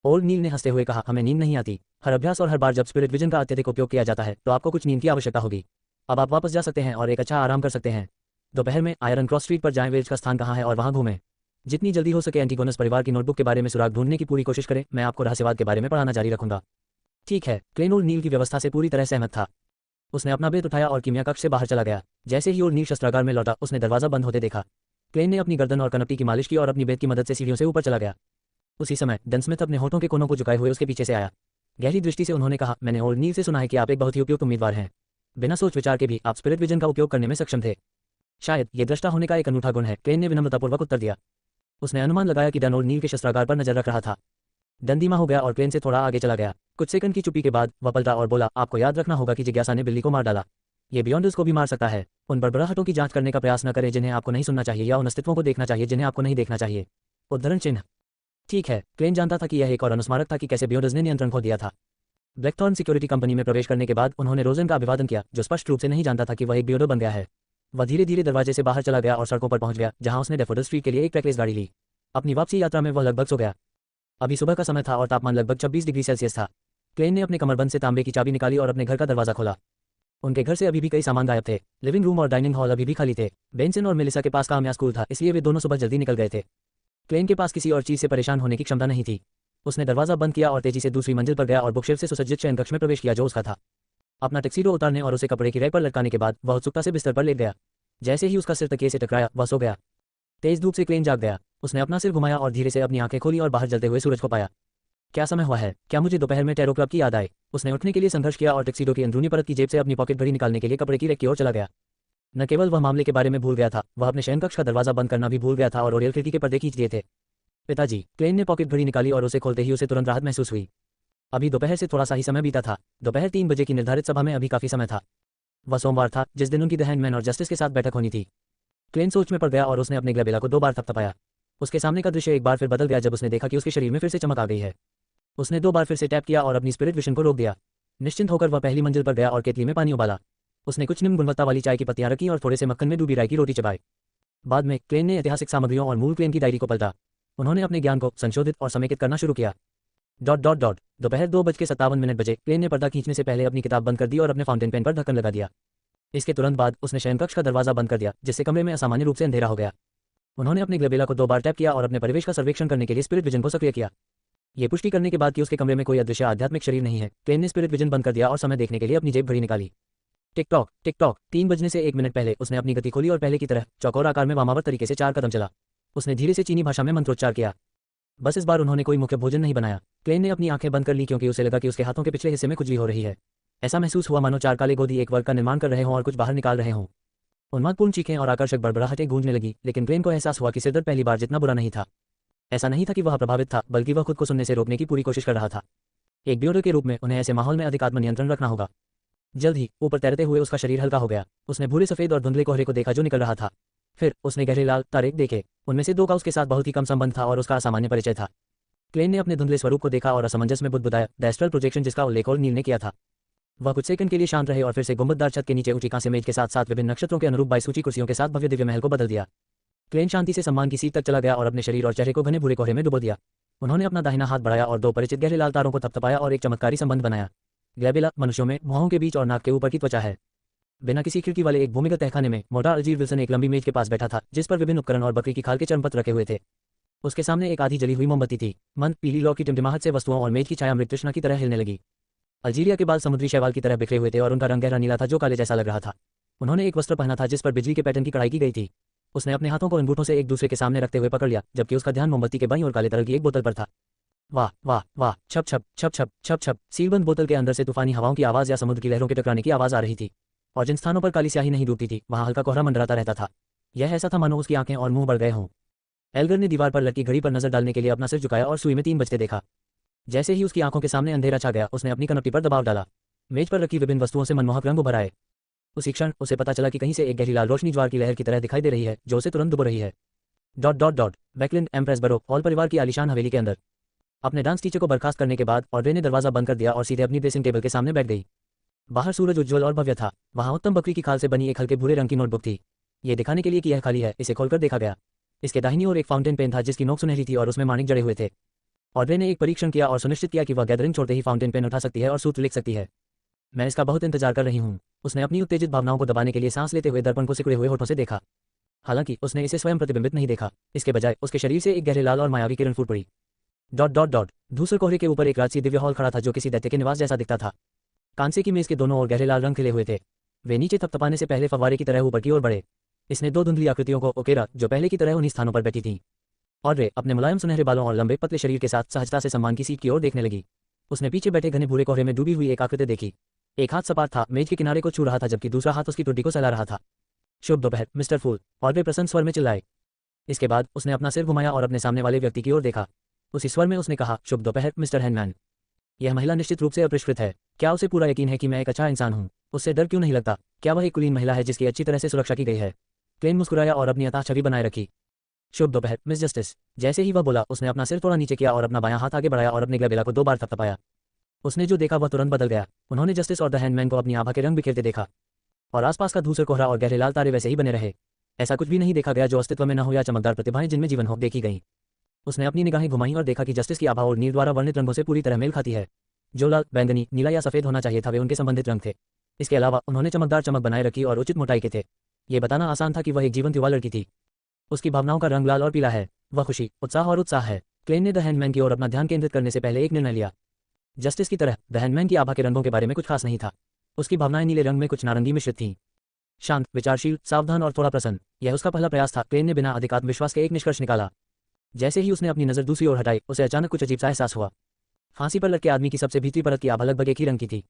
ओल्ड नील ने हंसते हुए कहा, हमें नींद नहीं आती। हर अभ्यास और हर बार जब स्पिरिट विजन का अत्यधिक उपयोग किया जाता है तो आपको कुछ नींद की आवश्यकता होगी। अब आप वापस जा सकते हैं और एक अच्छा आराम कर सकते हैं। दोपहर में आयरन क्रॉस स्ट्रीट पर जाएं, वेल्स का स्थान कहाँ है और वहां घूमें। जितनी जल्दी हो सके एंटिगोनस परिवार की नोटबुक के बारे में सुराग ढूंढने की पूरी कोशिश करें। मैं आपको रहस्यवाद के बारे में पढ़ाना जारी रखूंगा। ठीक है। क्लेन ओल्ड नील की व्यवस्था से पूरी तरह सहमत था। उसने अपना बेत उठाया और कीमिया कक्ष से बाहर चला गया। जैसे ही ओल्ड नील शस्त्रागार में लौटा उसने दरवाजा बंद होते देखा। क्लेन ने अपनी गर्दन और कनपटी की मालिश की और अपनी बेत की मदद से सीढ़ियों से ऊपर चला गया। उसी समय डन स्मिथ अपने होठों के कोनों को झुकाए हुए उसके पीछे से आया। गहरी दृष्टि से उन्होंने कहा, मैंने ओल्ड नील से सुना है कि आप एक बहुत ही उपयुक्त उम्मीदवार हैं। बिना सोच विचार के भी आप स्पिरिट विजन का उपयोग करने में सक्षम थे। शायद ये दृष्टा होने का एक अनूठा गुण है। क्लेन ने विनम्रतापूर्वक उत्तर दिया। उसने अनुमान लगाया कि डन ओल्ड नील के शस्त्रागार पर नजर रख रहा था। डन धीमा हो गया और क्लेन से थोड़ा आगे चला गया। कुछ सेकंड की चुप्पी के बाद वह पलटा और बोला, आपको याद रखना होगा कि जिज्ञासा ने बिल्ली को मार डाला। ये बियॉन्डर्स को भी मार सकता है। उन बड़बड़ाहटों की जांच करने का प्रयास न करें जिन्हें आपको नहीं सुनना चाहिए या उन अस्तित्वों को देखना चाहिए जिन्हें आपको नहीं देखना चाहिए। उद्धरण चिन्ह। ठीक है। क्लेन जानता था कि यह एक और अनुस्मारक था कि कैसे बियॉन्डर्स ने नियंत्रण खो दिया था। ब्लैकथॉर्न सिक्योरिटी कंपनी में प्रवेश करने के बाद उन्होंने रोजन का अभिवादन किया, जो स्पष्ट रूप से नहीं जानता था कि वह एक बियॉन्डर बन गया है। वह धीरे धीरे दरवाजे से बाहर चला गया और सड़कों पर पहुंच गया, जहां उसने डेफोडिल स्ट्रीट के लिए एक ट्रैकलेस गाड़ी ली। अपनी वापसी यात्रा में वह लगभग सो गया। अभी सुबह का समय था और तापमान लगभग 26 डिग्री सेल्सियस था। क्लेन ने अपने कमरबंद से तांबे की चाबी निकाली और अपने घर का दरवाजा खोला। उनके घर से अभी भी कई सामान गायब थे। लिविंग रूम और डाइनिंग हॉल अभी भी खाली थे। बेंसन और मेलिसा के पास काम या स्कूल था, इसलिए वे दोनों सुबह जल्दी निकल गए थे। क्लेन के पास किसी और चीज से परेशान होने की क्षमता नहीं थी। उसने दरवाजा बंद किया और तेजी से दूसरी मंजिल पर गया और बुकशेल्फ से सुसज्जित शयन कक्ष में प्रवेश किया जो उसका था। अपना टक्सीडो उतारने और उसे कपड़े की रैक पर लटकाने के बाद वह उत्सुकता से बिस्तर पर लेट गया। जैसे ही उसका सिर तकिए से टकराया वह सो गया। तेज धूप से क्लेन जाग गया। उसने अपना सिर घुमाया और धीरे से अपनी आंखें खोली और बाहर जलते हुए सूरज को पाया। क्या समय हुआ है? क्या मुझे दोपहर में टैरो क्लब की याद आए? उसने उठने के लिए संघर्ष किया और टक्सीडो की अंदरूनी परत की जेब से अपनी पॉकेट घड़ी निकालने के लिए कपड़े की रैक की ओर चला गया। न केवल वह मामले के बारे में भूल गया था, वह अपने शयन कक्ष का दरवाजा बंद करना भी भूल गया था और ओरियल खिड़की के पर्दे खींच दिए थे। पिताजी। क्लेन ने पॉकेट घड़ी निकाली और उसे खोलते ही उसे तुरंत राहत महसूस हुई। अभी दोपहर से थोड़ा सा ही समय बीता था। दोपहर 3 बजे की निर्धारित सभा में अभी काफी समय था। वह सोमवार था जिस दिन उनकी द हैंडमैन और जस्टिस के साथ बैठक होनी थी। क्लेन सोच में पड़ गया और उसने अपने ग्लेबेला को 2 बार थपथपाया। उसके सामने का दृश्य एक बार फिर बदल गया जब उसने देखा कि उसके शरीर में फिर से चमक आ गई है। उसने 2 बार फिर से टैप किया और अपनी स्पिरिट विजन को रोक दिया। निश्चिंत होकर वह पहली मंजिल पर गया और केतली में पानी उबाला। उसने कुछ निम्न गुणवत्ता वाली चाय की पत्तियां रखी और थोड़े से मक्खन में डूबी राई की रोटी चबाई। बाद में क्लेन ने ऐतिहासिक सामग्रियों और मूल क्लेन की डायरी को पलटा। उन्होंने अपने ज्ञान को संशोधित और समेकित करना शुरू किया। दोपहर 2:57 बजे क्लेन ने पर्दा खींचने से पहले अपनी किताब बंद कर दी और अपने फाउंटेन पेन पर ढक्कन लगा दिया। इसके तुरंत बाद उसने शयन कक्ष का दरवाजा बंद कर दिया, जिससे कमरे में असामान्य रूप से अंधेरा हो गया। उन्होंने अपने ग्लेबेला को 2 बार टैप किया और अपने परिवेश का सर्वेक्षण करने के लिए स्पिरिट विजन को सक्रिय किया। ये पुष्टि करने के बाद कि उसके कमरे में कोई अदृश्य आध्यात्मिक शरीर नहीं है, क्लेन ने स्पिरिट विजन बंद कर दिया और समय देखने के लिए अपनी जेब घड़ी निकाली। टिक टॉक 3 बजने से 1 मिनट पहले उसने अपनी गति खोली और पहले की तरह चौकोर आकार में वामावर्त तरीके से 4 कदम चला। उसने धीरे से चीनी भाषा में मंत्रोच्चार किया। बस इस बार उन्होंने कोई मुख्य भोजन नहीं बनाया। क्लेन ने अपनी आंखें बंद कर ली क्योंकि उसे लगा कि उसके हाथों के पिछले हिस्से में खुजली हो रही है। ऐसा महसूस हुआ मानो 4 काले गोदी एक वर्ग का निर्माण कर रहे हों और कुछ बाहर निकाल रहे हों। उन्मादपूर्ण चीखें और आकर्षक बड़बड़ाहटें गूंजने लगी, लेकिन क्लेन को एहसास हुआ कि सिरदर्द पहली बार जितना बुरा नहीं था। ऐसा नहीं था कि वह प्रभावित था, बल्कि वह खुद को सुनने से रोकने की पूरी कोशिश कर रहा था। एक ब्यूरो के रूप में उन्हें ऐसे माहौल में अधिक आत्मनियंत्रण रखना होगा। जल्द ही ऊपर तैरते हुए उसका शरीर हल्का हो गया। उसने भूरे सफेद और धुंधले कोहरे को देखा जो निकल रहा था। फिर उसने गहरे लाल तारे देखे। उनमें से 2 का उसके साथ बहुत ही कम संबंध था और उसका असामान्य परिचय था। क्लेन ने अपने धुंधले स्वरूप को देखा और असमंजस में बुदबुदाया, द एस्ट्रल प्रोजेक्शन जिसका उल्लेख और नील ने किया था। वह कुछ सेकंड के लिए शांत रहे और फिर से गुंबददार छत के नीचे ऊंची कांस्य मेज के साथ साथ विभिन्न नक्षत्रों के अनुरूप 22 ऊंची कुर्सियों के साथ भव्य दिव्य महल को बदल दिया। क्लेन शांति से सम्मान की सीट तक चला गया और अपने शरीर और चेहरे को घने भूरे कोहरे में डुबो दिया। उन्होंने अपना दाहिना हाथ बढ़ाया और 2 परिचित गहरे लाल तारों को थपथपाया और एक चमत्कारी संबंध बनाया। ग्लैबेला मनुष्यों में भौहों के बीच और नाक के ऊपर की त्वचा है। बिना किसी खिड़की वाले एक भूमिगत तहखाने में मोटा अल्जीर विल्सन एक लंबी मेज के पास बैठा था जिस पर विभिन्न उपकरण और बकरी की खाल के चर्मपत्र रखे हुए थे। उसके सामने एक आधी जली हुई मोमबत्ती थी। मंद पीली लौ की टिमटिमाहट से वस्तुओं और मेज की छाया मृत तृष्णा की तरह हिलने लगी। अल्जीरिया के बाल समुद्री शैवाल की तरह बिखरे हुए थे और उनका रंग गहरा नीला था जो काले जैसा लग रहा था। उन्होंने एक वस्त्र पहना था जिस पर बिजली के पैटर्न की कढ़ाई की गई थी। उसने अपने हाथों को अंगूठों से एक दूसरे के सामने रखते हुए पकड़ लिया, जबकि उसका ध्यान मोमबत्ती के बाईं और काले तरल की एक बोतल पर था। वाह वाह वाह, छप छप छप छप छप छप। सीलबंद बोतल के अंदर से तूफानी हवाओं की आवाज या समुद्र की लहरों के टकराने की आवाज आ रही थी। और जिन स्थानों पर काली स्याही नहीं डूबती थी वहां हल्का कोहरा मंडराता रहता था। यह ऐसा था मानो उसकी आंखें और मुंह बढ़ गए हों। एल्गर ने दीवार पर लटकी घड़ी पर नजर डालने के लिए अपना सिर झुकाया और सुई में 3 बजते देखा। जैसे ही उसकी आंखों के सामने अंधेरा छा गया, उसने अपनी कनपटी पर दबाव डाला। मेज पर रखी विभिन्न वस्तुओं से मनमोहक रंग उभर आए। उसी क्षण उसे पता चला कि कहीं से एक गहरी लाल रोशनी ज्वार की लहर की तरह दिखाई दे रही है जो उसे तुरंत डुबो रही है। Dot dot dot. Backlin Empress Borough Hall परिवार की आलीशान हवेली के अंदर। अपने डांस टीचर को बर्खास्त करने के बाद ऑड्रे ने दरवाजा बंद कर दिया और सीधे अपनी ड्रेसिंग टेबल के सामने बैठ गई। बाहर सूरज उज्ज्वल और भव्य था। वहां उत्तम बकरी की खाल से बनी एक हल्के भूरे रंग की नोटबुक थी। ये दिखाने के लिए कि यह खाली है, इसे खोलकर देखा गया। इसके दाहिनी ओर एक फाउंटेन पेन था जिसकी नोक सुनहरी थी और उसमें माणिक जड़े हुए थे। ऑड्रे ने एक परीक्षण किया और सुनिश्चित किया कि वह गैदरिंग छोड़ते ही फाउंटेन पेन उठा सकती है और सूत्र लिख सकती है। मैं इसका बहुत इंतजार कर रही हूँ। उसने अपनी उत्तेजित भावनाओं को दबाने के लिए सांस लेते हुए दर्पण को सिकुड़े हुए होठों से देखा। हालांकि उसने इसे स्वयं प्रतिबिंबित नहीं देखा, इसके बजाय उसके शरीर से एक गहरे लाल और मायावी किरण फूट पड़ी। Dot dot dot. धूसर कोहरे के ऊपर एक राजसी दिव्य हॉल खड़ा था जो किसी दैत्य के निवास जैसा दिखता था। कांसे की मेज के दोनों ओर गहरे लाल रंग खिले हुए थे। वे नीचे थपथपाने से पहले फव्वारे की तरह ऊपर की ओर बढ़े। इसने 2 धुंधली आकृतियों को उकेरा जो पहले की तरह उन्हीं स्थानों पर बैठी थीं। और वे अपने मुलायम सुनहरे बालों और लंबे पतले शरीर के साथ सहजता से सम्मान की सीट की ओर देखने लगी। उसने पीछे बैठे घने भूरे कोहरे में डूबी हुई एक आकृति देखी। एक हाथ सपाट था, मेज के किनारे को छू रहा था, जबकि दूसरा हाथ उसकी टुड्डी को सहला रहा था। शुभ दोपहर मिस्टर फूल, और वे प्रसन्न स्वर में चिल्लाए। इसके बाद उसने अपना सिर घुमाया और अपने सामने वाले व्यक्ति की ओर देखा। उसी स्वर में उसने कहा, शुभ दोपहर मिस्टर हैंडमैन। यह महिला निश्चित रूप से अपरिष्कृत है। क्या उसे पूरा यकीन है कि मैं एक अच्छा इंसान हूँ? उससे डर क्यों नहीं लगता? क्या वह एक कुलीन महिला है जिसकी अच्छी तरह से सुरक्षा की गई है? क्लेन मुस्कुराया और अपनी अतः छवि बनाए रखी। शुभ दोपहर मिस जस्टिस। जैसे ही वह बोला, उसने अपना सिर थोड़ा नीचे किया और अपना बायां हाथ आगे बढ़ाया और अपने ग्लैबेला को 2 बार थपथपाया। उसने जो देखा वह तुरंत बदल गया। उन्होंने जस्टिस और द हैंडमैन को अपनी आभा के रंग बिखेरते देखा और आसपास का धूसर कोहरा और गहरे लाल तारे वैसे ही बने रहे। ऐसा कुछ भी नहीं देखा गया जो अस्तित्व में न हो या चमकदार प्रतिभाएं जिनमें जीवन हो देखी गई। उसने अपनी निगाहें घुमाई और देखा कि जस्टिस की आभा और नील द्वारा वर्णित रंगों से पूरी तरह मेल खाती है। जो लाल, बैंगनी, नीला या सफेद होना चाहिए था वे उनके संबंधित रंग थे। इसके अलावा उन्होंने चमकदार चमक बनाए रखी और उचित मोटाई के थे। ये बताना आसान था कि वह एक जीवंत युवा लड़की थी। उसकी भावनाओं का रंग लाल और पीला है। वह खुशी, उत्साह और उत्साह है। क्लेन ने द हैंडमैन की ओर अपना ध्यान केंद्रित करने से पहले एक निर्णय लिया। जस्टिस की तरह द हैंडमैन की आभा के रंगों के बारे में कुछ खास नहीं था। उसकी भावनाएं नीले रंग में कुछ नारंगी मिश्रित थीं। शांत, विचारशील, सावधान और थोड़ा प्रसन्न। यह उसका पहला प्रयास था। क्लेन ने बिना अधिक आत्मविश्वास के एक निष्कर्ष निकाला। जैसे ही उसने अपनी नजर दूसरी ओर हटाई, उसे अचानक कुछ अजीब सा एहसास हुआ। फांसी पर लटके आदमी की सबसे भीतरी परत की आभा लगभग एक ही रंग की थी।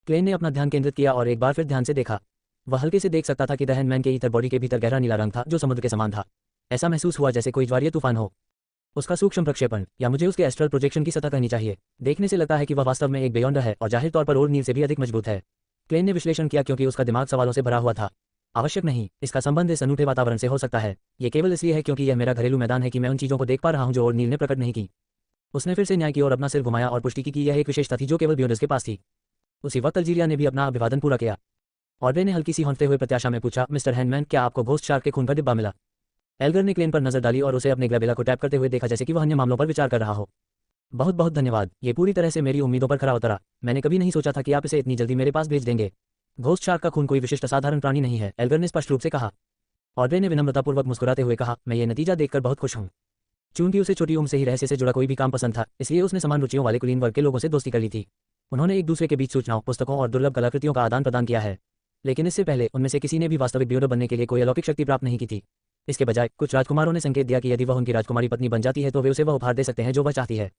क्लेन ने अपना ध्यान केंद्रित किया और एक बार फिर ध्यान से देखा। वह हल्के से देख सकता था कि द हैंडमैन के ईथर बॉडी के भीतर गहरा नीला रंग था जो समुद्र के समान था। ऐसा महसूस हुआ जैसे कोई ज्वारीय तूफान हो। उसका सूक्ष्म प्रक्षेपण, या मुझे उसके एस्ट्रल प्रोजेक्शन की सतह कहनी चाहिए। देखने से लगता है कि वह वास्तव में एक बेयोंडर है और जाहिर तौर पर और नील से भी अधिक मजबूत है। क्लेन ने विश्लेषण किया क्योंकि उसका दिमाग सवालों से भरा हुआ था। आवश्यक नहीं, इसका संबंध इस अनूठे वातावरण से हो सकता है। ये केवल इसलिए है क्योंकि यह मेरा घरेलू मैदान है कि मैं उन चीजों को देख पा रहा हूं जो और नील ने प्रकट नहीं की। उसने फिर से न्याय की ओर अपना सिर घुमाया और पुष्टि की कि यह एक विशेषता थी जो केवल बियोंडर्स के पास थी। उसी वक्त अल्जीरिया ने भी अपना अभिवादन पूरा किया। ऑड्रे ने हल्की सी हौंकते हुए प्रत्याशा में पूछा, मिस्टर हैंडमैन, क्या आपको घोस्ट शार्क के खून का डिब्बा मिला? एल्गर ने क्लेन पर नजर डाली और उसे अपने ग्लैबेला को टैप करते हुए देखा जैसे कि वह अन्य मामलों पर विचार कर रहा हो। बहुत बहुत धन्यवाद, ये पूरी तरह से मेरी उम्मीदों पर खरा उतरा। मैंने कभी नहीं सोचा था कि आप इसे इतनी जल्दी मेरे पास भेज देंगे। घोस्ट शार्क का खून कोई विशिष्ट असाधारण प्राणी नहीं है, एल्गर ने स्पष्ट रूप से कहा। ऑड्रे ने विनम्रतापूर्वक मुस्कुराते हुए कहा, मैं ये नतीजा देखकर बहुत खुश हूँ। चूंकि उसे छोटी उम्र से ही रहस्य से जुड़ा कोई भी काम पसंद था, इसलिए उसने समान रुचियों वाले कुलीन वर्ग के लोगों से दोस्ती कर ली थी। उन्होंने एक दूसरे के बीच सूचनाओं, पुस्तकों और दुर्लभ कलाकृतियों का आदान प्रदान किया है। लेकिन इससे पहले उनमें से किसी ने भी वास्तविक बियोंडर बनने के लिए कोई अलौकिक शक्ति प्राप्त नहीं की थी। इसके बजाय कुछ राजकुमारों ने संकेत दिया कि यदि वह उनकी राजकुमारी पत्नी बन जाती है तो वे उसे वह उपहार दे सकते हैं जो वह चाहती है।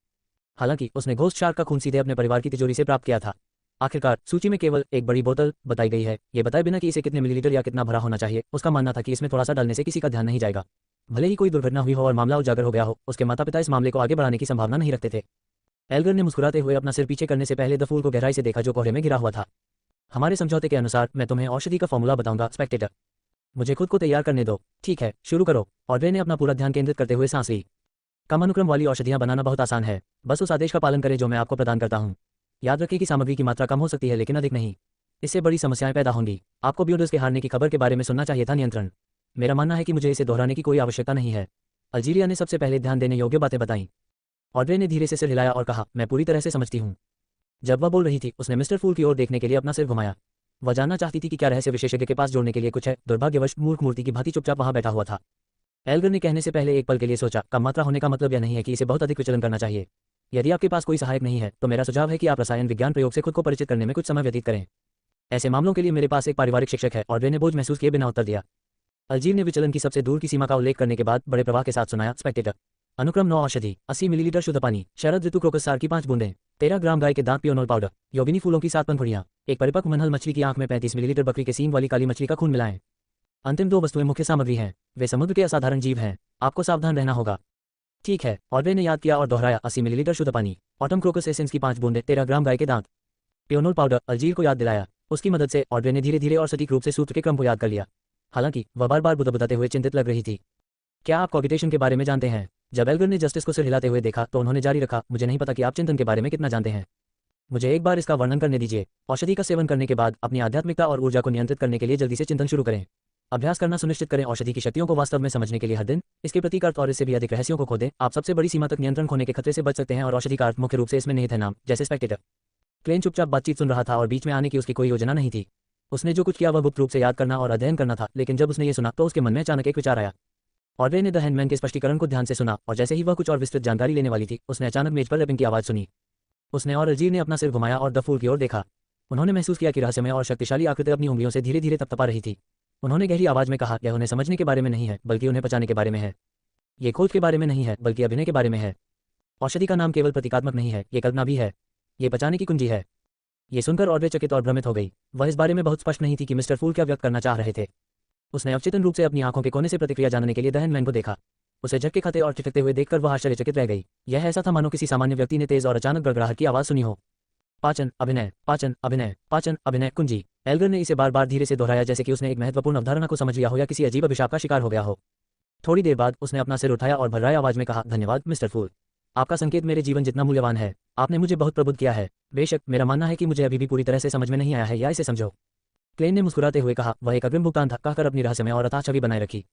हालांकि उसने घोस्ट शार्क का खून सीधे अपने परिवार की तिजोरी से प्राप्त किया था। आखिरकार सूची में केवल एक बड़ी बोतल बताई गई है, ये बताए बिना कि इसे कितने मिलीलीटर या कितना भरा होना चाहिए। उसका मानना था कि इसमें थोड़ा सा डालने से किसी का ध्यान नहीं जाएगा। भले ही कोई दुर्घटना हुई हो और मामला उजागर हो गया हो, उसके माता पिता इस मामले को आगे बढ़ाने की संभावना नहीं रखते थे। एल्गर ने मुस्कुराते हुए अपना सिर पीछे करने से पहले द फूल को गहराई से देखा जो कोहरे में गिरा हुआ था। हमारे समझौते के अनुसार मैं तुम्हें औषधि का फॉर्मूला बताऊंगा स्पेक्टेटर। मुझे खुद को तैयार करने दो। ठीक है, शुरू करो। ऑड्रे ने अपना पूरा ध्यान केंद्रित करते हुए सांस ली। कम अनुक्रम वाली औषधियां बनाना बहुत आसान है, बस उस आदेश का पालन करें जो मैं आपको प्रदान करता हूं। याद रखें कि सामग्री की मात्रा कम हो सकती है लेकिन अधिक नहीं। इससे बड़ी समस्याएं पैदा होंगी। आपको बियोडस के हारने की खबर के बारे में सुनना चाहिए था। नियंत्रण। मेरा मानना है कि मुझे इसे दोहराने की कोई आवश्यकता नहीं है। अल्जीरिया ने सबसे पहले ध्यान देने योग्य बातें बताईं। ऑड्रे ने धीरे से सिर हिलाया और कहा, मैं पूरी तरह से समझती हूँ। जब वह बोल रही थी उसने मिस्टर फूल की ओर देखने के लिए अपना सिर घुमाया। वह जानना चाहती थी कि क्या रहस्य विशेषज्ञ के पास जोड़ने के लिए कुछ है। दुर्भाग्यवश मूर्ख मूर्ति की भांति चुपचाप वहां बैठा हुआ था। एल्गर ने कहने से पहले एक पल के लिए सोचा, कम मात्रा होने का मतलब यह नहीं है कि इसे बहुत अधिक विचलन करना चाहिए। यदि आपके पास कोई सहायक नहीं है तो मेरा सुझाव है कि आप रसायन विज्ञान प्रयोग से खुद को परिचित करने में कुछ समय व्यतीत करें। ऐसे मामलों के लिए मेरे पास एक पारिवारिक शिक्षक है। ऑड्रे ने बोझ महसूस किए बिना उत्तर दिया। अल्जीर ने विचलन की सबसे दूर की सीमा का उल्लेख करने के बाद बड़े प्रवाह के साथ सुनाया, स्पेक्टेटर। अनुक्रम 9 औषधि, 80 मिलीलीटर शुद्ध पानी, शरद ऋतु क्रोकस सार की 5 बूंदें, 13 ग्राम गाय के दांत पियोनोल पाउडर, योगिनी फूलों की 7 पंखुड़ियां, एक परिपक्व मनहल मछली की आंख में 35 मिलीलीटर बकरी के सींग वाली काली मछली का खून मिलाएं। अंतिम 2 वस्तुएं मुख्य सामग्री हैं। वे समुद्र के असाधारण जीव हैं। आपको सावधान रहना होगा। ठीक है, ऑड्रे ने याद किया और दोहराया, 80 मिलीलीटर शुद्ध पानी, ऑटम क्रोकस एसेंस की 5 बूंदें, 13 ग्राम गाय के दांत, पियोनोल पाउडर। अल्जीर को याद दिलाया। उसकी मदद से ऑड्रे ने धीरे धीरे और सटीक रूप से सूत्र के क्रम को याद कर लिया। हालांकि वह बार बार बुदबुदाते हुए चिंतित लग रही थी। क्या आप कॉगिटेशन के बारे में जानते हैं? जब एल्गर ने जस्टिस को सिर हिलाते हुए देखा तो उन्होंने जारी रखा, मुझे नहीं पता कि आप चिंतन के बारे में कितना जानते हैं। मुझे एक बार इसका वर्णन करने दीजिए। औषधि का सेवन करने के बाद अपनी आध्यात्मिकता और ऊर्जा को नियंत्रित करने के लिए जल्दी से चिंतन शुरू करें। अभ्यास करना सुनिश्चित करें। औषधि की शक्तियों को वास्तव में समझने के लिए हर दिन इसके प्रतीक अर्थ और इससे भी अधिक रहस्यों को खोदें। आप सबसे बड़ी सीमा तक नियंत्रण खोने के खतरे से बच सकते हैं और औषधि का अर्थ मुख्य रूप से इसमें निहित है नाम, जैसे स्पेक्टेटर। क्लेन चुपचाप बातचीत सुन रहा था और बीच में आने की उसकी कोई योजना नहीं थी। उसने जो कुछ किया वह गुप्त रूप से याद करना और अध्ययन करना था, लेकिन जब उसने ये सुना तो उसके मन में अचानक एक विचार आया। ऑड्रे ने द हैंडमैन के स्पष्टीकरण को ध्यान से सुना और जैसे ही वह कुछ और विस्तृत जानकारी लेने वाली थी उसने अचानक मेज पर रैपिंग की आवाज़ सुनी। उसने और अल्जीर ने अपना सिर घुमाया और द फूल की ओर देखा। उन्होंने महसूस किया कि रहस्यमय और शक्तिशाली आकृति अपनी उंगलियों से धीरे धीरे तपतपा रही थी। उन्होंने गहरी आवाज़ में कहा, यह उन्हें समझने के बारे में नहीं है बल्कि उन्हें बचाने के बारे में है। ये खोज के बारे में नहीं है बल्कि अभिनय के बारे में है। औषधि का नाम केवल प्रतीकात्मक नहीं है, ये कल्पना भी है। ये बचाने की कुंजी है। ये सुनकर ऑड्रे चकित और भ्रमित हो गई। वह इस बारे में बहुत स्पष्ट नहीं थी कि मिस्टर फूल क्या व्यक्त करना चाह रहे थे। उसने अवचेतन रूप से अपनी आंखों के कोने से प्रतिक्रिया जानने के लिए द हैंडमैन को देखा। उसे झटके खाते और ठिठकते हुए देखकर वह आश्चर्यचकित रह गई। यह ऐसा था मानो किसी सामान्य व्यक्ति ने तेज और अचानक गड़गड़ाहट की आवाज़ सुनी हो। पाचन, अभिनय, पाचन, अभिनय, पाचन, अभिनय, कुंजी। एल्गर ने इसे बार बार धीरे से दोहराया जैसे कि उसने एक महत्वपूर्ण अवधारणा को समझ लिया हो या किसी अजीब अभिशाप का शिकार हो गया हो। थोड़ी देर बाद उसने अपना सिर उठाया और भर्राई आवाज में कहा, धन्यवाद मिस्टर फूल। आपका संकेत मेरे जीवन जितना मूल्यवान है। आपने मुझे बहुत प्रबुद्ध किया है। बेशक मेरा मानना है कि मुझे अभी भी पूरी तरह से समझ में नहीं आया है, या इसे समझो। क्लेन ने मुस्कुराते हुए कहा, वह एक अग्रिम भुगतान था, कहकर अपनी रहस्यमय और अथाह छवि बनाए रखी।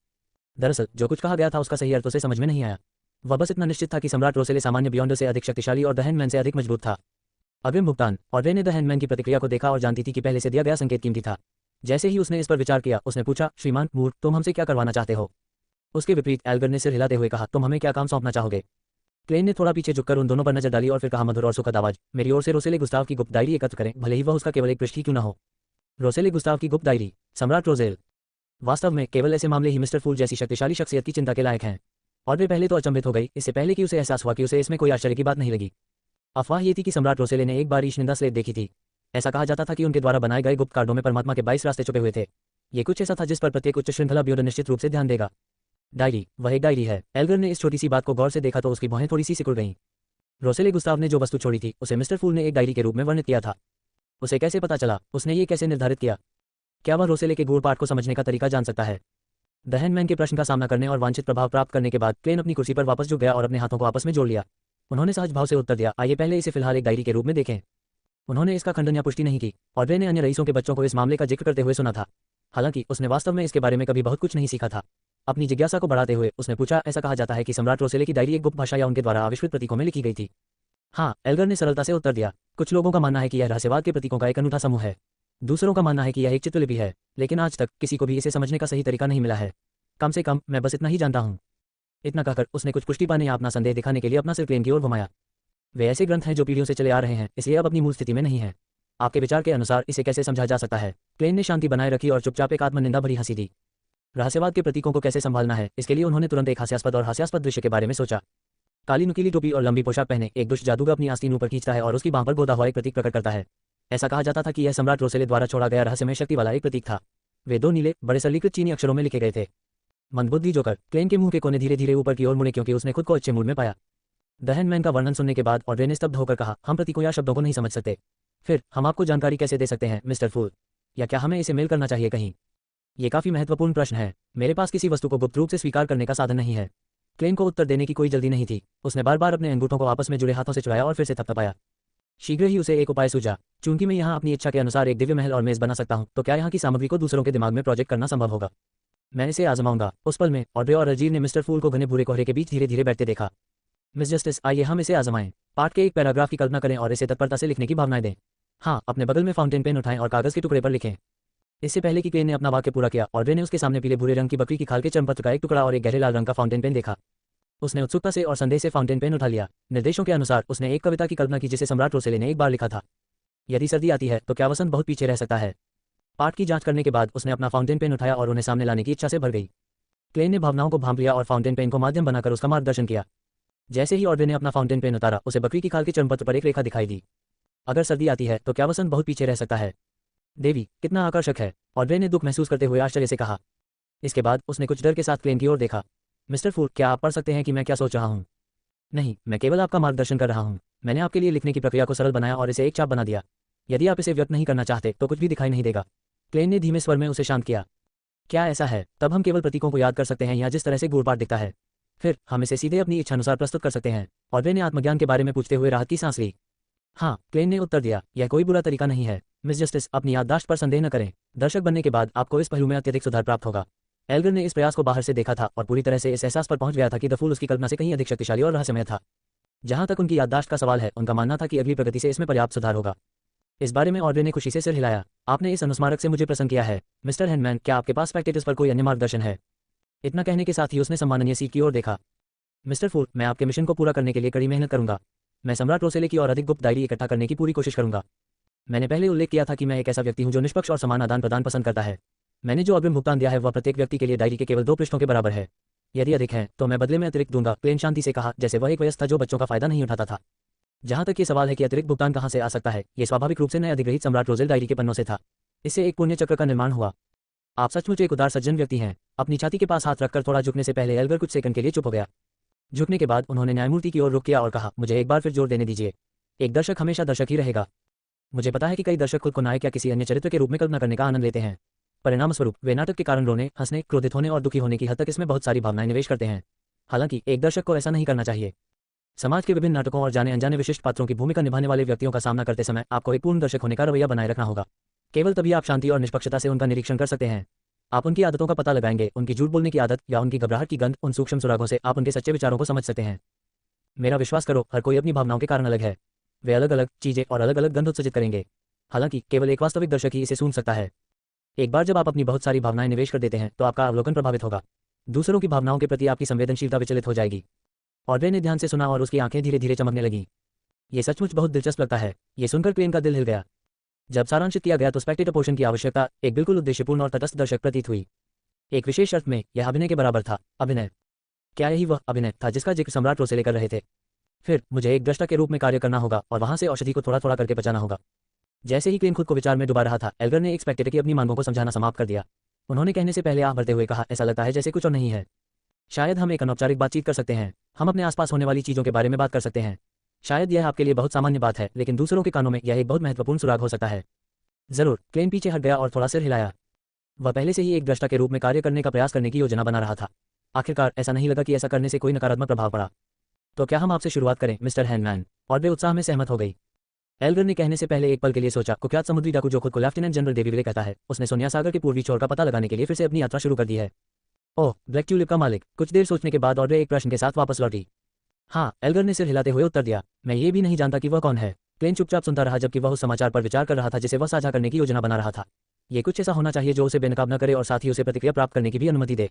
दरअसल जो कुछ कहा गया था उसका सही अर्थ उसे समझ में नहीं आया। वह बस इतना निश्चित था कि सम्राट रोसेले सामान्य बियॉन्डर से अधिक शक्तिशाली और द हैंडमैन से अधिक मजबूत था। अग्रिम भुगतान। ऑड्रे ने द हैंडमैन की प्रतिक्रिया को देखा और जानती थी कि पहले से दिया गया संकेत कीमती था। जैसे ही उसने इस पर विचार किया उसने पूछा, श्रीमान मूर, तुम हमसे क्या करवाना चाहते हो? उसके विपरीत एल्गर ने सिर हिलाते हुए कहा, तुम हमें क्या काम सौंपना चाहोगे? क्लेन ने थोड़ा पीछे झुककर उन दोनों पर नजर डाली और फिर कहा मधुर और सुखद आवाज, मेरी ओर से रोसेले गुस्ताव की गुप्त डायरी एकत्र करें, भले ही वह उसका केवल एक पृष्ठ ही क्यों न हो। रोसेले गुस्ताव की गुप्त डायरी। सम्राट रोजेल। वास्तव में केवल ऐसे मामले ही मिस्टर फूल जैसी शक्तिशाली शख्सियत की चिंता के लायक हैं। और वे पहले तो अचंभित हो गई, इससे पहले कि उसे एहसास हुआ कि उसे इसमें कोई आश्चर्य की बात नहीं लगी। अफवाह ये थी कि सम्राट रोसेले ने एक बार ईशनिंदा स्लेट देखी थी। ऐसा कहा जाता था कि उनके द्वारा बनाए गए गुप्त कार्डों में परमात्मा के 22 रास्ते छुपे हुए थे। ये कुछ ऐसा था जिस पर प्रत्येक उच्च श्रृंखला ब्यूरो निश्चित रूप से ध्यान देगा। डायरी, वह एक डायरी है। एल्गर ने इस छोटी सी बात को गौर से देखा तो उसकी भौहें थोड़ी सी सिकुड़ गईं। रोसेले गुस्ताव ने जो वस्तु छोड़ी थी उसे मिस्टर फूल ने एक डायरी के रूप में वर्णित किया था। उसे कैसे पता चला? उसने ये कैसे निर्धारित किया? क्या वह रोसेले के गूढ़ पाठ को समझने का तरीका जान सकता है? द हैंडमैन के प्रश्न का सामना करने और वांछित प्रभाव प्राप्त करने के बाद क्लेन अपनी कुर्सी पर वापस झुक गया और अपने हाथों को आपस में जोड़ लिया। उन्होंने सहज भाव से उत्तर दिया, आइए पहले इसे फिलहाल एक डायरी के रूप में देखें। उन्होंने इसका खंडन या पुष्टि नहीं की। ऑड्रे ने अन्य रईसों के बच्चों को इस मामले का जिक्र करते हुए सुना था। हालांकि उसने वास्तव में इसके बारे में कभी बहुत कुछ नहीं सीखा था। अपनी जिज्ञासा को बढ़ाते हुए उसने पूछा, ऐसा कहा जाता है कि सम्राट रोसेले की डायरी एक गुप्त भाषा या उनके द्वारा आविष्कृत प्रतीकों में लिखी गई थी? हाँ, एल्गर ने सरलता से उत्तर दिया। कुछ लोगों का मानना है कि यह रहस्यवाद के प्रतीकों का एक अनूठा समूह है। दूसरों का मानना है कि यह एक चित्रलिपि है, लेकिन आज तक किसी को भी इसे समझने का सही तरीका नहीं मिला है। कम से कम मैं बस इतना ही जानता हूँ। इतना कहकर उसने कुछ पुष्टि पाने या अपना संदेह दिखाने के लिए अपना सिर क्लेन की ओर घुमाया। वे ऐसे ग्रंथ हैं जो पीढ़ियों से चले आ रहे हैं, इसलिए अब अपनी मूल स्थिति में नहीं है। आपके विचार के अनुसार इसे कैसे समझा जा सकता है? क्लेन ने शांति बनाए रखी और चुपचाप एक आत्मनिंदा भरी हंसी दी। रहस्यवाद के प्रतीकों को कैसे संभालना है, इसके लिए उन्होंने तुरंत एक हास्यास्पद और हास्यास्पद दृश्य के बारे में सोचा। काली नुकीली टोपी और लंबी पोशाक पहने एक दुष्ट जादूगर अपनी आस्तीन ऊपर खींचता है और उसकी बांह पर गोदा हुआ एक प्रतीक प्रकट करता है। ऐसा कहा जाता था कि यह सम्राट रोसेले द्वारा छोड़ा गया रहस्यमय शक्ति वाला एक प्रतीक था। वे 2 नीले बड़े सरलीकृत चीनी अक्षरों में लिखे गए थे। मंदबुद्धि जोकर। क्लेन के मुंह के कोने धीरे धीरे ऊपर की ओर मुड़े क्योंकि उसने खुद को अच्छे मूड में पाया। द हैंडमैन का वर्णन सुनने के बाद ऑड्रे ने स्तब्ध होकर कहा, हम प्रतीकों या शब्दों को नहीं समझ सकते। फिर हम आपको जानकारी कैसे दे सकते हैं मिस्टर फूल? या क्या हमें इसे मेल करना चाहिए कहीं? ये काफी महत्वपूर्ण प्रश्न है। मेरे पास किसी वस्तु को गुप्त रूप से स्वीकार करने का साधन नहीं है। क्लेन को उत्तर देने की कोई जल्दी नहीं थी। उसने बार बार अपने अंगूठों को आपस में जुड़े हाथों से चुराया और फिर से थपथपाया। शीघ्र ही उसे एक उपाय सूझा। चूंकि मैं यहाँ अपनी इच्छा के अनुसार एक दिव्य महल और मेज बना सकता हूँ, तो क्या यहाँ की सामग्री को दूसरों के दिमाग में प्रोजेक्ट करना संभव होगा? मैं इसे आजमाऊंगा। उस पल में ऑड्रे और अजीर ने मिस्टर फूल को घने भूरे कोहरे के बीच धीरे धीरे बैठते देखा। मिस जस्टिस, आइए हम इसे आजमाएं। पाठ के एक पैराग्राफ की कल्पना करें और इसे तत्परता से लिखने की भावनाएं दें। हाँ, अपने बगल में फाउंटेन पेन उठाएं और कागज के टुकड़े पर लिखें। इससे पहले कि क्लेन ने अपना वाक्य पूरा किया, ऑड्रे ने उसके सामने पीले भूरे रंग की बकरी की खाल के चर्मपत्र का एक टुकड़ा और एक गहरे लाल रंग का फाउंटेन पेन देखा। उसने उत्सुकता से और संदेह से फाउंटेन पेन उठा लिया। निर्देशों के अनुसार उसने एक कविता की कल्पना की जिसे सम्राट रोसेले ने एक बार लिखा था। यदि सर्दी आती है तो क्या वसंत बहुत पीछे रह सकता है? पाठ की जांच करने के बाद उसने अपना फाउंटेन पेन उठाया और उन्हें सामने लाने की इच्छा से भर गई। क्लेन ने भावनाओं को भांप लिया और फाउंटेन पेन को माध्यम बनाकर उसका मार्गदर्शन किया। जैसे ही ऑड्रे ने अपना फाउंटेन पेन उतारा, उसे बकरी की खाल के चर्मपत्र पर एक रेखा दिखाई दी। अगर सर्दी आती है तो क्या वसंत बहुत पीछे रह सकता है? देवी, कितना आकर्षक है, ऑड्रे ने दुख महसूस करते हुए आश्चर्य से कहा। इसके बाद उसने कुछ डर के साथ क्लेन की ओर देखा। मिस्टर फूल, क्या आप पढ़ सकते हैं कि मैं क्या सोच रहा हूँ? नहीं, मैं केवल आपका मार्गदर्शन कर रहा हूँ। मैंने आपके लिए लिखने की प्रक्रिया को सरल बनाया और इसे एक चाप बना दिया। यदि आप इसे व्यक्त नहीं करना चाहते तो कुछ भी दिखाई नहीं देगा। क्लेन ने धीमे स्वर में उसे शांत किया। क्या ऐसा है? तब हम केवल प्रतीकों को याद कर सकते हैं या जिस तरह से गूढ़पाठ दिखता है। फिर हम इसे सीधे अपनी इच्छानुसार प्रस्तुत कर सकते हैं। ऑड्रे ने आत्मज्ञान के बारे में पूछते हुए राहत की सांस ली। हाँ, क्लेन ने उत्तर दिया, यह कोई बुरा तरीका नहीं है। मिस जस्टिस, अपनी याददाश्त पर संदेह न करें। दर्शक बनने के बाद आपको इस पहलू में अत्यधिक सुधार प्राप्त होगा। एल्गर ने इस प्रयास को बाहर से देखा था और पूरी तरह से इस एहसास पर पहुंच गया था कि द फूल उसकी कल्पना से कहीं अधिक शक्तिशाली और रहस्यमय था। जहां तक उनकी याददाश्त का सवाल है, उनका मानना था कि अगली प्रगति से इसमें पर्याप्त सुधार होगा। इस बारे में ऑड्रे ने खुशी से सिर हिलाया। आपने इस अनुस्मारक से मुझे प्रसन्न किया है मिस्टर हैंडमैन। क्या आपके पास स्पेक्टेटर्स पर कोई अन्य मार्गदर्शन है? इतना कहने के साथ ही उसने सम्माननीय सीट की ओर देखा। मिस्टर फूल, मैं आपके मिशन को पूरा करने के लिए कड़ी मेहनत करूंगा। मैं सम्राट रोसेले की और अधिक गुप्त डायरी इकट्ठा करने की पूरी कोशिश करूंगा। मैंने पहले उल्लेख किया था कि मैं एक ऐसा व्यक्ति हूं जो निष्पक्ष और समान आदान प्रदान पसंद करता है। मैंने जो अग्रिम भुगतान दिया है वह प्रत्येक व्यक्ति के लिए डायरी के केवल 2 पृष्ठों के बराबर है। यदि अधिक है तो मैं बदले में अतिरिक्त दूंगा। क्लेन शांति से कहा, जैसे वह एक वयस्क था जो बच्चों का फायदा नहीं उठाता था। जहां तक ये सवाल है कि अतिरिक्त भुगतान कहां से आ सकता है, ये स्वाभाविक रूप से नए अधिग्रहित सम्राट रोजेल डायरी के पन्नों से था। इससे एक पुण्य चक्र का निर्माण हुआ। आप सचमुच एक उदार सज्जन व्यक्ति हैं। अपनी छाती के पास हाथ रखकर थोड़ा झुकने से पहले एल्गर कुछ सेकंड के लिए चुप हो गया। झुकने के बाद उन्होंने न्यायमूर्ति की ओर रुख किया और कहा, मुझे एक बार फिर जोर देने दीजिए। एक दर्शक हमेशा दर्शक ही रहेगा। मुझे पता है कि कई दर्शक खुद को नायक या किसी अन्य चरित्र के रूप में कल्पना करने का आनंद लेते हैं। परिणामस्वरूप वे नाटक के कारण रोने, हंसने, क्रोधित होने और दुखी होने की हद तक इसमें बहुत सारी भावनाएं निवेश करते हैं। हालांकि एक दर्शक को ऐसा नहीं करना चाहिए। समाज के विभिन्न नाटकों और जाने अनजाने विशिष्ट पात्रों की भूमिका निभाने वाले व्यक्तियों का सामना करते समय आपको एक पूर्ण दर्शक होने का रवैया बनाए रखना होगा। केवल तभी आप शांति और निष्पक्षता से उनका निरीक्षण कर सकते हैं। आप उनकी आदतों का पता लगाएंगे, उनकी झूठ बोलने की आदत या उनकी घबराहट की गंध, उन सूक्ष्म सुरागों से आप उनके सच्चे विचारों को समझ सकते हैं। मेरा विश्वास करो, हर कोई अपनी भावनाओं के कारण अलग है। वे अलग अलग चीजें और अलग अलग गंध उत्सर्जित करेंगे। हालांकि केवल एक वास्तविक दर्शक ही इसे सूंघ सकता है। एक बार जब आप अपनी बहुत सारी भावनाएं निवेश कर देते हैं तो आपका अवलोकन प्रभावित होगा। दूसरों की भावनाओं के प्रति आपकी संवेदनशीलता विचलित हो जाएगी। ऑड्रे ने ध्यान से सुना और उसकी आंखें धीरे धीरे चमकने लगीं। ये सचमुच बहुत दिलचस्प लगता है। ये सुनकर क्लेन का दिल हिल गया। जब सारांशित किया गया तो स्पेक्टेटर पोर्शन की आवश्यकता एक बिल्कुल उद्देश्यपूर्ण और तटस्थ दर्शक प्रतीत हुई। एक विशेष अर्थ में यह अभिनय के बराबर था। अभिनय? क्या यही वह अभिनय था जिसका जिक्र सम्राट रोसेले कर रहे थे? फिर मुझे एक दृष्टा के रूप में कार्य करना होगा और वहां से औषधि को थोड़ा थोड़ा करके बचाना होगा। जैसे ही क्लेन खुद को विचार में डुबा रहा था, एल्गर ने एक स्पेक्टेटर की अपनी मांगों को समझाना समाप्त कर दिया। उन्होंने कहने से पहले आह भरते हुए कहा, ऐसा लगता है जैसे कुछ और नहीं है। शायद हम एक अनौपचारिक बातचीत कर सकते हैं। हम अपने आसपास होने वाली चीजों के बारे में बात कर सकते हैं। शायद यह आपके लिए बहुत सामान्य बात है, लेकिन दूसरों के कानों में यह एक बहुत महत्वपूर्ण सुराग हो सकता है। जरूर। क्लेन पीछे हट गया और थोड़ा सिर हिलाया। वह पहले से ही एक दृष्टा के रूप में कार्य करने का प्रयास करने की योजना बना रहा था। आखिरकार ऐसा नहीं लगा कि ऐसा करने से कोई नकारात्मक प्रभाव पड़ा। तो क्या हम आपसे शुरुआत करें मिस्टर हैंडमैन? और वे उत्साह में सहमत हो गई। एल्गर ने कहने से पहले एक पल के लिए सोचा। कुख्यात समुद्री डाकू जो खुद को लेफ्टिनेंट जनरल डेविविले कहता है, उसने सोनिया सागर के पूर्वी छोर का पता लगाने के लिए फिर से अपनी यात्रा शुरू कर दी है। ओह, ब्लैक ट्यूलिप का मालिक। कुछ देर सोचने के बाद ऑड्रे एक प्रश्न के साथ वापस लौटी। हाँ, एल्गर ने सिर हिलाते हुए उत्तर दिया। मैं ये भी नहीं जानता कि वह कौन है। क्लेन चुपचाप सुनता रहा जबकि वह उस समाचार पर विचार कर रहा था जिसे वह साझा करने की योजना बना रहा था। ये कुछ ऐसा होना चाहिए जो उसे बेनकाब न करे और साथ ही उसे प्रतिक्रिया प्राप्त करने की भी अनुमति दे।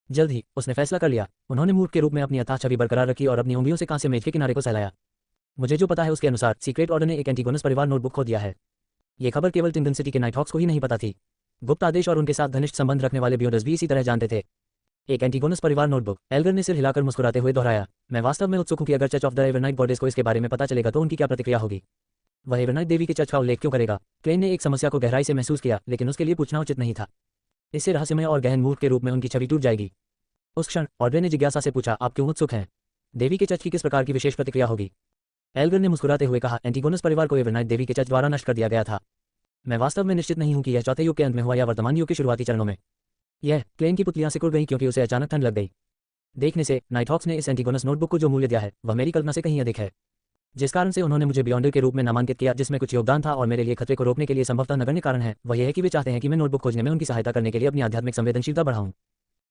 जल्द ही उसने फैसला कर लिया। उन्होंने मूर्ख के रूप में अपनी अथाह छवि बरकरार रखी और अपनी उंगलियों से कांस्य मेज के किनारे को सहलाया। मुझे जो पता है उसके अनुसार सीक्रेट ऑर्डर ने एक एंटीगोनस परिवार नोटबुक खो दिया है। ये खबर केवल टिंगन सिटी के नाइट हॉक्स को ही नहीं पता थी। गुप्त आदेश और उनके साथ घनिष्ठ संबंध रखने वाले बियोडस भी इसी तरह जानते थे। एक एंटीगोनस परिवार नोटबुक। एल्गर ने सिर हिलाकर मुस्कुराते हुए दोहराया, मैं वास्तव में उत्सुक हूं कि अगर church of the Evernight goddess को इसके बारे में पता चलेगा तो उनकी क्या प्रतिक्रिया होगी। वह एवरनाइट देवी के चर्च का उल्लेख क्यों करेगा? क्लेन ने एक समस्या को गहराई से महसूस किया, लेकिन उसके लिए पूछना उचित नहीं था। इससे रहस्यमय और गहन मूर्ख के रूप में उनकी छवि टूट जाएगी। उस क्षण ऑड्रे ने जिज्ञासा से पूछा, आप क्यों उत्सुक हैं? देवी के चर्च की किस प्रकार की विशेष प्रतिक्रिया होगी? एल्गर ने मुस्कुराते हुए कहा, एंटीगोनस परिवार को एवरनाइट देवी के चर्च द्वारा नष्ट कर दिया गया था। मैं वास्तव में निश्चित नहीं हूं कि यह चौथे युग के अंत में हुआ या वर्तमान युग के शुरुआती चरणों में। यह क्लेन की पुतलियां सिकुड़ गईं क्योंकि उसे अचानक ठंड लग गई। देखने से नाइटहॉक्स ने इस एंटीगोनस नोटबुक को जो मूल्य दिया है वह मेरी कल्पना से कहीं अधिक है, जिस कारण से उन्होंने मुझे बियॉन्डर के रूप में नामांकित किया, जिसमें कुछ योगदान था और मेरे लिए खतरे को रोकने के लिए संभवतः नगण्य कारण है, वह यह है कि वे चाहते हैं कि मैं नोटबुक खोजने में उनकी सहायता करने के लिए अपनी आध्यात्मिक संवेदनशीलता बढ़ाऊं।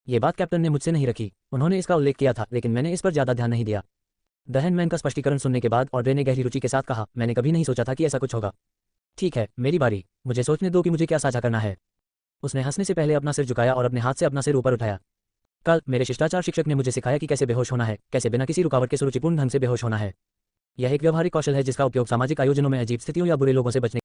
ये बात कैप्टन ने मुझसे नहीं रखी। उन्होंने इसका उल्लेख किया था, लेकिन मैंने इस पर ज्यादा ध्यान नहीं दिया। दहनमैन का स्पष्टीकरण सुनने के बाद ऑड्रे ने गहरी रुचि के साथ कहा, मैंने कभी नहीं सोचा था कि ऐसा कुछ होगा। ठीक है, मेरी बारी, मुझे सोचने दो कि मुझे क्या साझा करना है। उसने हंसने से पहले अपना सिर झुकाया और अपने हाथ से अपना सिर ऊपर उठाया। कल मेरे शिष्टाचार शिक्षक ने मुझे सिखाया कि कैसे बेहोश होना है, कैसे बिना किसी रुकावट के सुरुचिपूर्ण ढंग से बेहोश होना है। यह एक व्यवहारिक कौशल है जिसका उपयोग सामाजिक आयोजनों में अजीब स्थितियों या बुरे लोगों से बचने